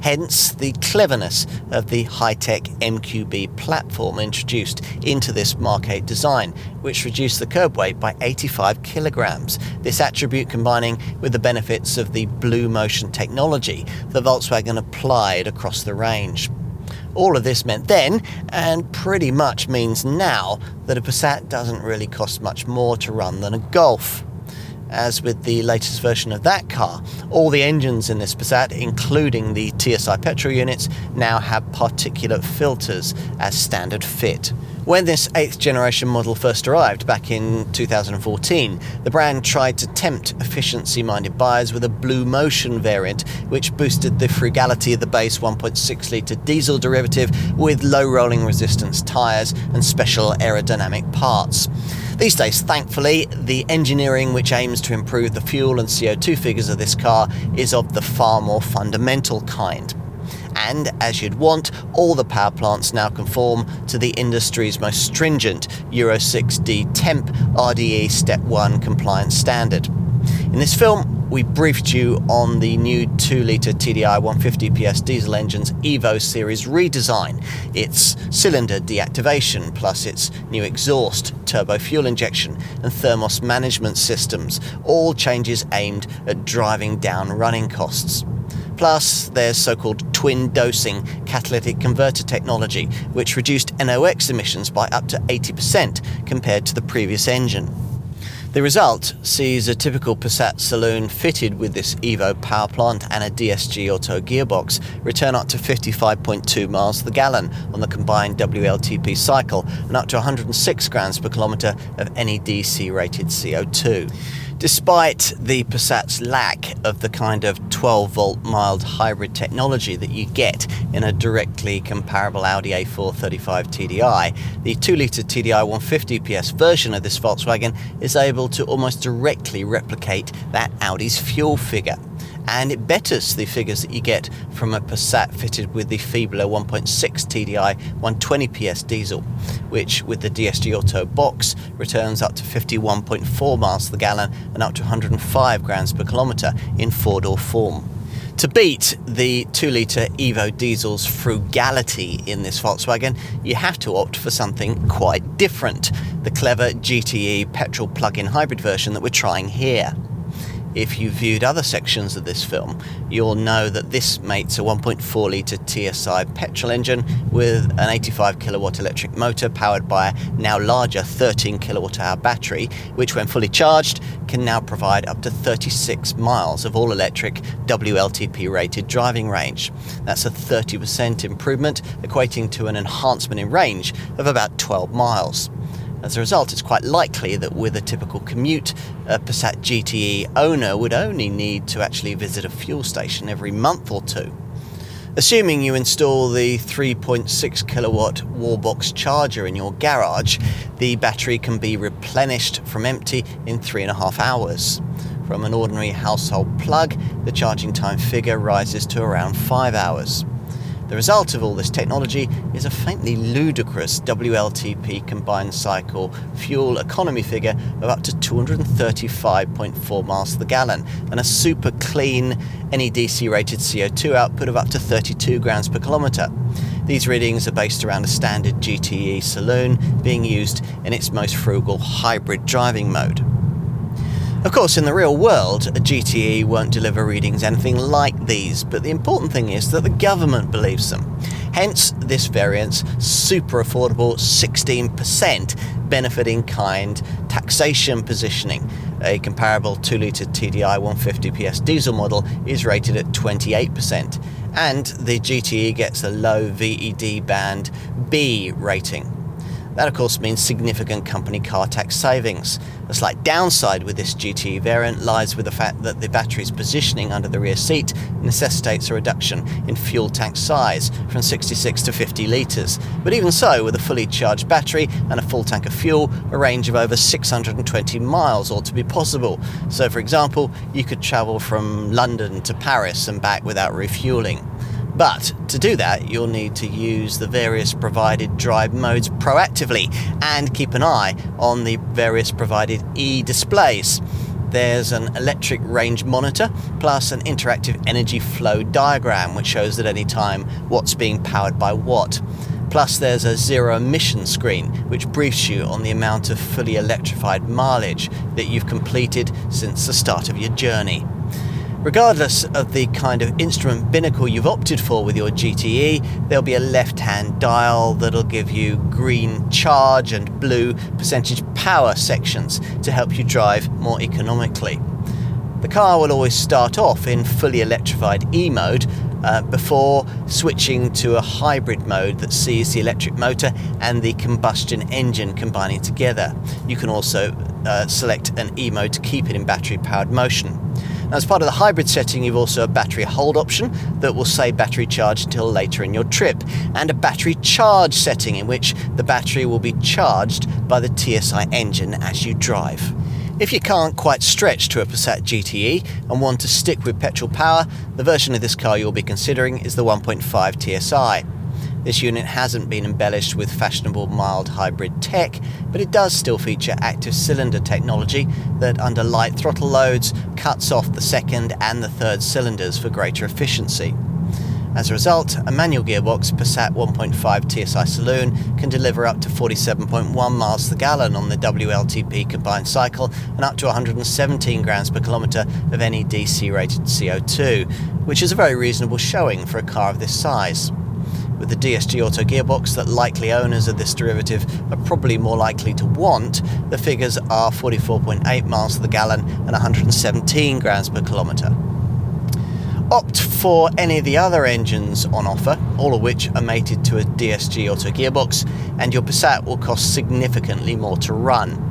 Speaker 1: Hence the cleverness of the high-tech MQB platform introduced into this Mark 8 design, which reduced the curb weight by 85 kilograms. This attribute combining with the benefits of the Blue Motion technology that Volkswagen applied across the range. All of this meant then, and pretty much means now, that a Passat doesn't really cost much more to run than a Golf. As with the latest version of that car, all the engines in this Passat, including the TSI petrol units, now have particulate filters as standard fit. When this 8th generation model first arrived back in 2014, the brand tried to tempt efficiency-minded buyers with a Blue Motion variant, which boosted the frugality of the base 1.6-litre diesel derivative with low rolling resistance tyres and special aerodynamic parts. These days, thankfully, the engineering which aims to improve the fuel and CO2 figures of this car is of the far more fundamental kind. And, as you'd want, all the power plants now conform to the industry's most stringent Euro 6D Temp RDE Step 1 compliance standard. In this film, we briefed you on the new 2-litre TDI 150 PS diesel engine's Evo series redesign, its cylinder deactivation, plus its new exhaust, turbo fuel injection and thermos management systems, all changes aimed at driving down running costs. Plus, there's so-called twin dosing catalytic converter technology, which reduced NOx emissions by up to 80% compared to the previous engine. The result sees a typical Passat saloon fitted with this Evo power plant and a DSG Auto gearbox return up to 55.2 miles per gallon on the combined WLTP cycle and up to 106 grams per kilometre of NEDC rated CO2. Despite the Passat's lack of the kind of 12-volt mild hybrid technology that you get in a directly comparable Audi A4 35 TDI, the 2-litre TDI 150 PS version of this Volkswagen is able to almost directly replicate that Audi's fuel figure. And it betters the figures that you get from a Passat fitted with the feebler 1.6 TDI 120 PS diesel, which with the DSG Auto box returns up to 51.4 miles per gallon and up to 105 grams per kilometre in four-door form. To beat the 2-litre Evo diesel's frugality in this Volkswagen, you have to opt for something quite different, the clever GTE petrol plug-in hybrid version that we're trying here. if you viewed other sections of this film, you'll know that this mates a 1.4 litre TSI petrol engine with an 85 kilowatt electric motor powered by a now larger 13 kilowatt hour battery, which when fully charged can now provide up to 36 miles of all-electric WLTP rated driving range. That's a 30% improvement, equating to an enhancement in range of about 12 miles. As a result, it's quite likely that with a typical commute, a Passat GTE owner would only need to actually visit a fuel station every month or two. Assuming you install the 3.6 kilowatt wallbox charger in your garage, the battery can be replenished from empty in 3.5 hours. From an ordinary household plug, the charging time figure rises to around 5 hours. The result of all this technology is a faintly ludicrous WLTP combined cycle fuel economy figure of up to 235.4 miles to the gallon and a super clean NEDC rated CO2 output of up to 32 grams per kilometre. These readings are based around a standard GTE saloon being used in its most frugal hybrid driving mode. Of course, in the real world, a GTE won't deliver readings anything like these, but the important thing is that the government believes them. Hence, this variant's super affordable 16% benefit in kind taxation positioning. A comparable 2-litre TDI 150 PS diesel model is rated at 28%, and the GTE gets a low VED band B rating. That of course means significant company car tax savings. A slight downside with this GTE variant lies with the fact that the battery's positioning under the rear seat necessitates a reduction in fuel tank size from 66 to 50 litres. But even so, with a fully charged battery and a full tank of fuel, a range of over 620 miles ought to be possible. So for example, you could travel from London to Paris and back without refuelling. But to do that, you'll need to use the various provided drive modes proactively and keep an eye on the various provided e-displays. There's an electric range monitor plus an interactive energy flow diagram which shows at any time what's being powered by what. Plus there's a zero emission screen which briefs you on the amount of fully electrified mileage that you've completed since the start of your journey. Regardless of the kind of instrument binnacle you've opted for with your GTE, there'll be a left-hand dial that'll give you green charge and blue percentage power sections to help you drive more economically. The car will always start off in fully electrified E mode before switching to a hybrid mode that sees the electric motor and the combustion engine combining together. You can also select an E mode to keep it in battery powered motion. Now, as part of the hybrid setting, you've also a battery hold option that will say battery charge until later in your trip, and a battery charge setting in which the battery will be charged by the TSI engine as you drive. If you can't quite stretch to a Passat GTE and want to stick with petrol power, the version of this car you'll be considering is the 1.5 TSI. This unit hasn't been embellished with fashionable mild hybrid tech, but it does still feature active cylinder technology that under light throttle loads cuts off the second and the third cylinders for greater efficiency. As a result, a manual gearbox Passat 1.5 TSI Saloon can deliver up to 47.1 miles to the gallon on the WLTP combined cycle and up to 117 grams per kilometre of NEDC rated CO2, which is a very reasonable showing for a car of this size. With the DSG Auto gearbox that likely owners of this derivative are probably more likely to want, the figures are 44.8 miles to the gallon and 117 grams per kilometre. Opt for any of the other engines on offer, all of which are mated to a DSG Auto gearbox, and your Passat will cost significantly more to run.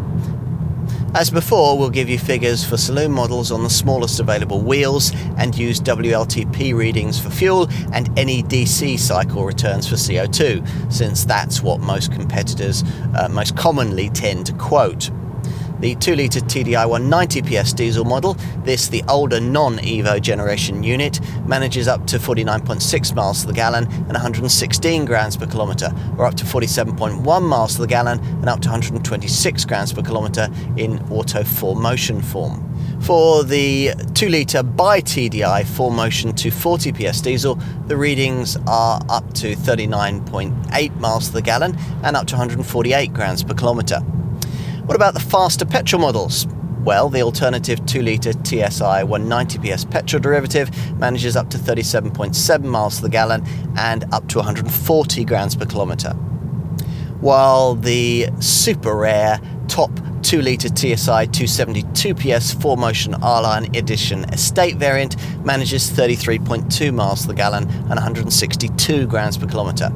Speaker 1: As before, we'll give you figures for saloon models on the smallest available wheels and use WLTP readings for fuel and NEDC cycle returns for CO2, since that's what most competitors most commonly tend to quote. The 2-litre TDI 190 PS diesel model, this the older non-Evo generation unit, manages up to 49.6 miles to the gallon and 116 grams per kilometre, or up to 47.1 miles to the gallon and up to 126 grams per kilometre in auto 4Motion form. For the 2-litre bi-TDI 4Motion 240 PS diesel, the readings are up to 39.8 miles to the gallon and up to 148 grams per kilometre. What about the faster petrol models? Well, the alternative 2-litre TSI 190 PS petrol derivative manages up to 37.7 miles to the gallon and up to 140 grams per kilometre, while the super rare top 2-litre TSI 272 PS 4Motion R-Line Edition Estate variant manages 33.2 miles to the gallon and 162 grams per kilometre.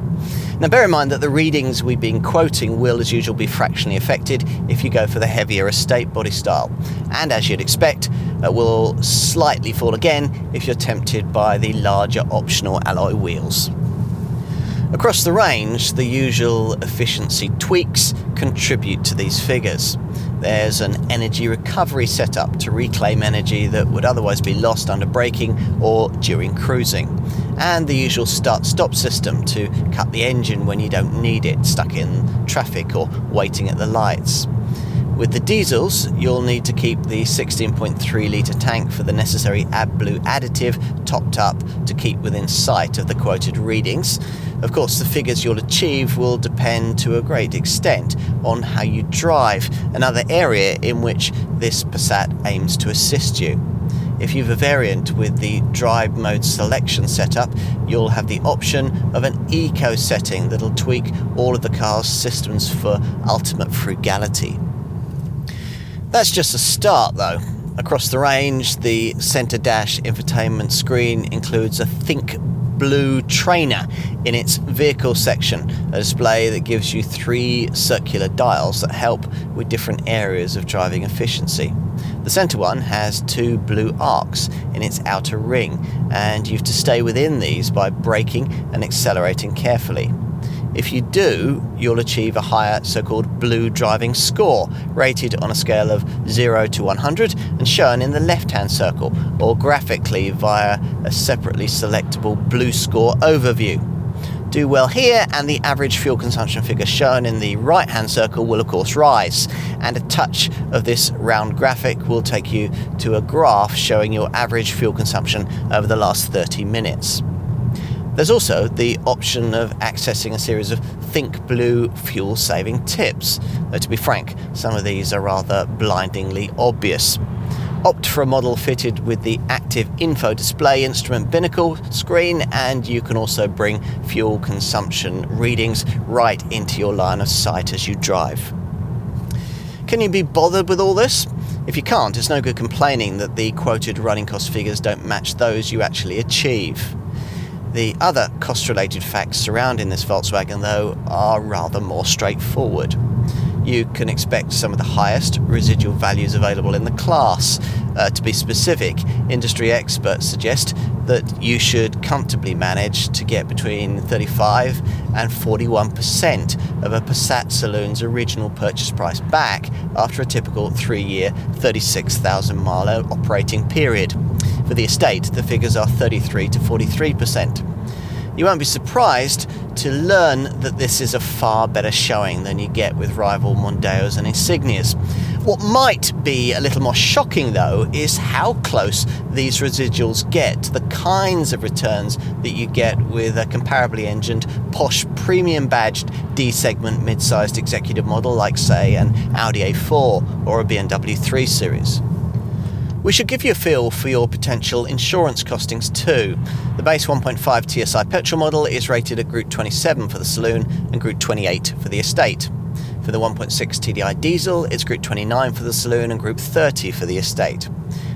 Speaker 1: Now bear in mind that the readings we've been quoting will as usual be fractionally affected if you go for the heavier estate body style, and as you'd expect will slightly fall again if you're tempted by the larger optional alloy wheels. Across the range, the usual efficiency tweaks contribute to these figures. There's an energy recovery setup to reclaim energy that would otherwise be lost under braking or during cruising, and the usual start-stop system to cut the engine when you don't need it, stuck in traffic or waiting at the lights. With the diesels, you'll need to keep the 16.3 litre tank for the necessary AdBlue additive topped up to keep within sight of the quoted readings. Of course, the figures you'll achieve will depend to a great extent on how you drive, another area in which this Passat aims to assist you. If you've a variant with the drive mode selection setup, you'll have the option of an eco setting that'll tweak all of the car's systems for ultimate frugality. That's just a start though. Across the range, the centre dash infotainment screen includes a Think Blue trainer in its vehicle section, a display that gives you 3 circular dials that help with different areas of driving efficiency. The centre one has 2 blue arcs in its outer ring, and you have to stay within these by braking and accelerating carefully. If you do, you'll achieve a higher so-called blue driving score, rated on a scale of 0 to 100 and shown in the left-hand circle, or graphically via a separately selectable blue score overview. Do well here and the average fuel consumption figure shown in the right-hand circle will of course rise, and a touch of this round graphic will take you to a graph showing your average fuel consumption over the last 30 minutes. There's also the option of accessing a series of Think Blue fuel-saving tips, though to be frank, some of these are rather blindingly obvious. Opt for a model fitted with the active info display instrument binnacle screen, and you can also bring fuel consumption readings right into your line of sight as you drive. Can you be bothered with all this? If you can't, it's no good complaining that the quoted running cost figures don't match those you actually achieve. The other cost-related facts surrounding this Volkswagen, though, are rather more straightforward. You can expect some of the highest residual values available in the class. To be specific, industry experts suggest that you should comfortably manage to get between 35 and 41% of a Passat Saloon's original purchase price back after a typical 3-year, 36,000 mile operating period. For the estate, the figures are 33 to 43%. You won't be surprised to learn that this is a far better showing than you get with rival Mondeos and Insignias. What might be a little more shocking though is how close these residuals get to the kinds of returns that you get with a comparably engined posh premium badged D-segment mid-sized executive model like say an Audi A4 or a BMW 3 Series. We should give you a feel for your potential insurance costings too. The base 1.5 TSI petrol model is rated at Group 27 for the saloon and Group 28 for the estate. For the 1.6 TDI diesel, it's Group 29 for the saloon and Group 30 for the estate.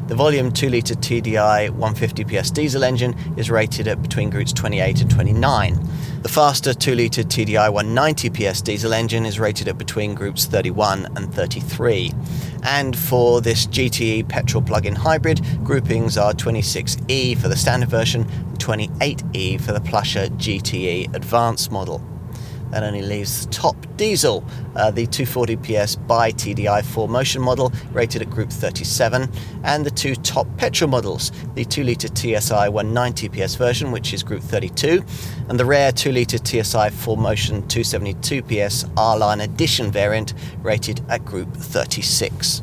Speaker 1: The volume 2-litre TDI 150 PS diesel engine is rated at between Groups 28 and 29. The faster 2-litre TDI 190 PS diesel engine is rated at between Groups 31 and 33. And for this GTE petrol plug-in hybrid, groupings are 26E for the standard version and 28E for the plusher GTE advanced model. That only leaves the top diesel, the 240 PS by TDI 4Motion model rated at Group 37, and the 2 top petrol models, the 2-litre TSI 190 PS version, which is Group 32, and the rare 2-litre TSI 4Motion 272 PS R-Line Edition variant rated at Group 36.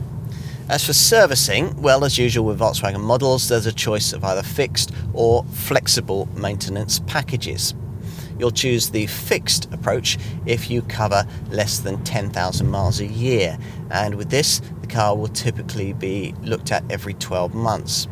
Speaker 1: As for servicing, well, as usual with Volkswagen models, there's a choice of either fixed or flexible maintenance packages. you'll choose the fixed approach if you cover less than 10,000 miles a year. And with this, the car will typically be looked at every 12 months.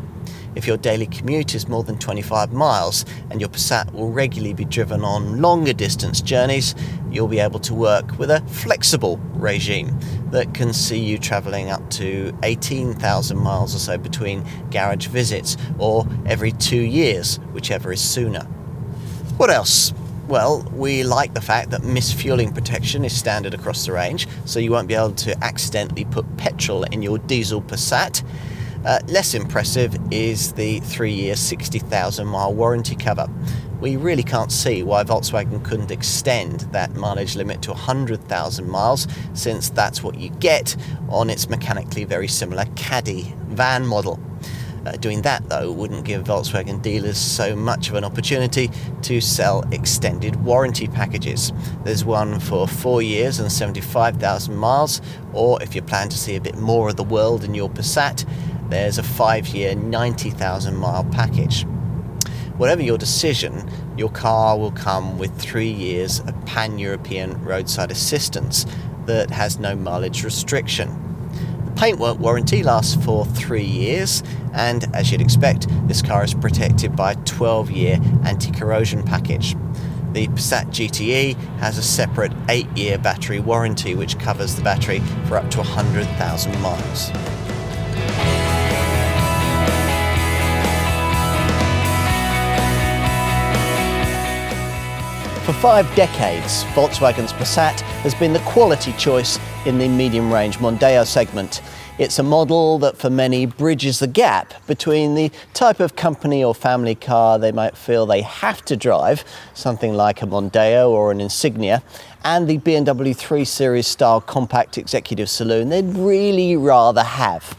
Speaker 1: If your daily commute is more than 25 miles and your Passat will regularly be driven on longer distance journeys, you'll be able to work with a flexible regime that can see you travelling up to 18,000 miles or so between garage visits, or every 2 years, whichever is sooner. What else? Well, we like the fact that misfueling protection is standard across the range, so you won't be able to accidentally put petrol in your diesel Passat. Less impressive is the 3-year 60,000 mile warranty cover. We really can't see why Volkswagen couldn't extend that mileage limit to 100,000 miles, since that's what you get on its mechanically very similar Caddy van model. Doing that, though, wouldn't give Volkswagen dealers so much of an opportunity to sell extended warranty packages. There's one for 4 years and 75,000 miles, or if you plan to see a bit more of the world in your Passat, there's a 5-year 90,000 mile package. Whatever your decision, your car will come with 3 years of pan-European roadside assistance that has no mileage restriction. The paintwork warranty lasts for 3 years, and as you'd expect, this car is protected by a 12-year anti-corrosion package. The Passat GTE has a separate 8-year battery warranty which covers the battery for up to 100,000 miles. For 5 decades, Volkswagen's Passat has been the quality choice in the medium-range Mondeo segment. It's a model that for many bridges the gap between the type of company or family car they might feel they have to drive, something like a Mondeo or an Insignia, and the BMW 3 Series style compact executive saloon they'd really rather have.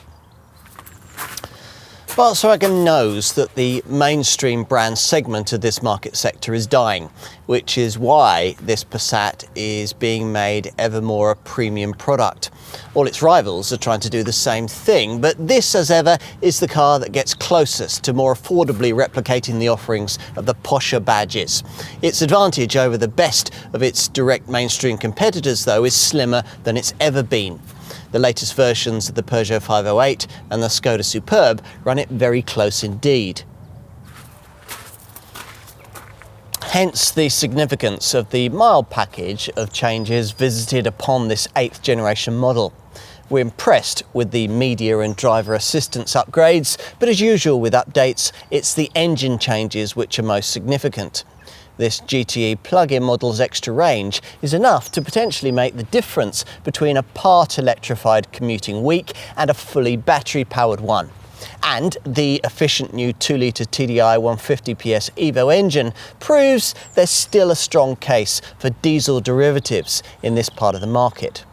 Speaker 1: Volkswagen knows that the mainstream brand segment of this market sector is dying, which is why this Passat is being made ever more a premium product. All its rivals are trying to do the same thing, but this, as ever, is the car that gets closest to more affordably replicating the offerings of the posher badges. Its advantage over the best of its direct mainstream competitors, though, is slimmer than it's ever been. The latest versions of the Peugeot 508 and the Skoda Superb run it very close indeed. Hence the significance of the mild package of changes visited upon this 8th generation model. We're impressed with the media and driver assistance upgrades, but as usual with updates, it's the engine changes which are most significant. This GTE plug-in model's extra range is enough to potentially make the difference between a part electrified commuting week and a fully battery-powered one. And the efficient new 2-litre TDI 150 PS Evo engine proves there's still a strong case for diesel derivatives in this part of the market.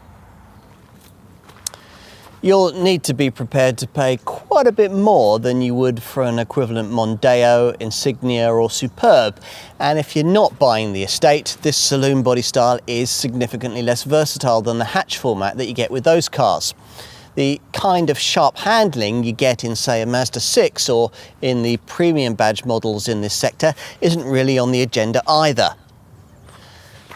Speaker 1: You'll need to be prepared to pay quite a bit more than you would for an equivalent Mondeo, Insignia or Superb. And if you're not buying the estate, this saloon body style is significantly less versatile than the hatch format that you get with those cars. The kind of sharp handling you get in, say, a Mazda 6 or in the premium badge models in this sector isn't really on the agenda either.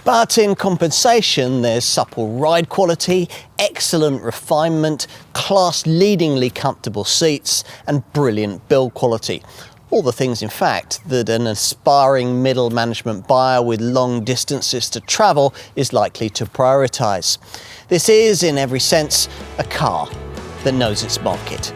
Speaker 1: But in compensation, there's supple ride quality, excellent refinement, class-leadingly comfortable seats, and brilliant build quality. All the things, in fact, that an aspiring middle management buyer with long distances to travel is likely to prioritise. This is, in every sense, a car that knows its market.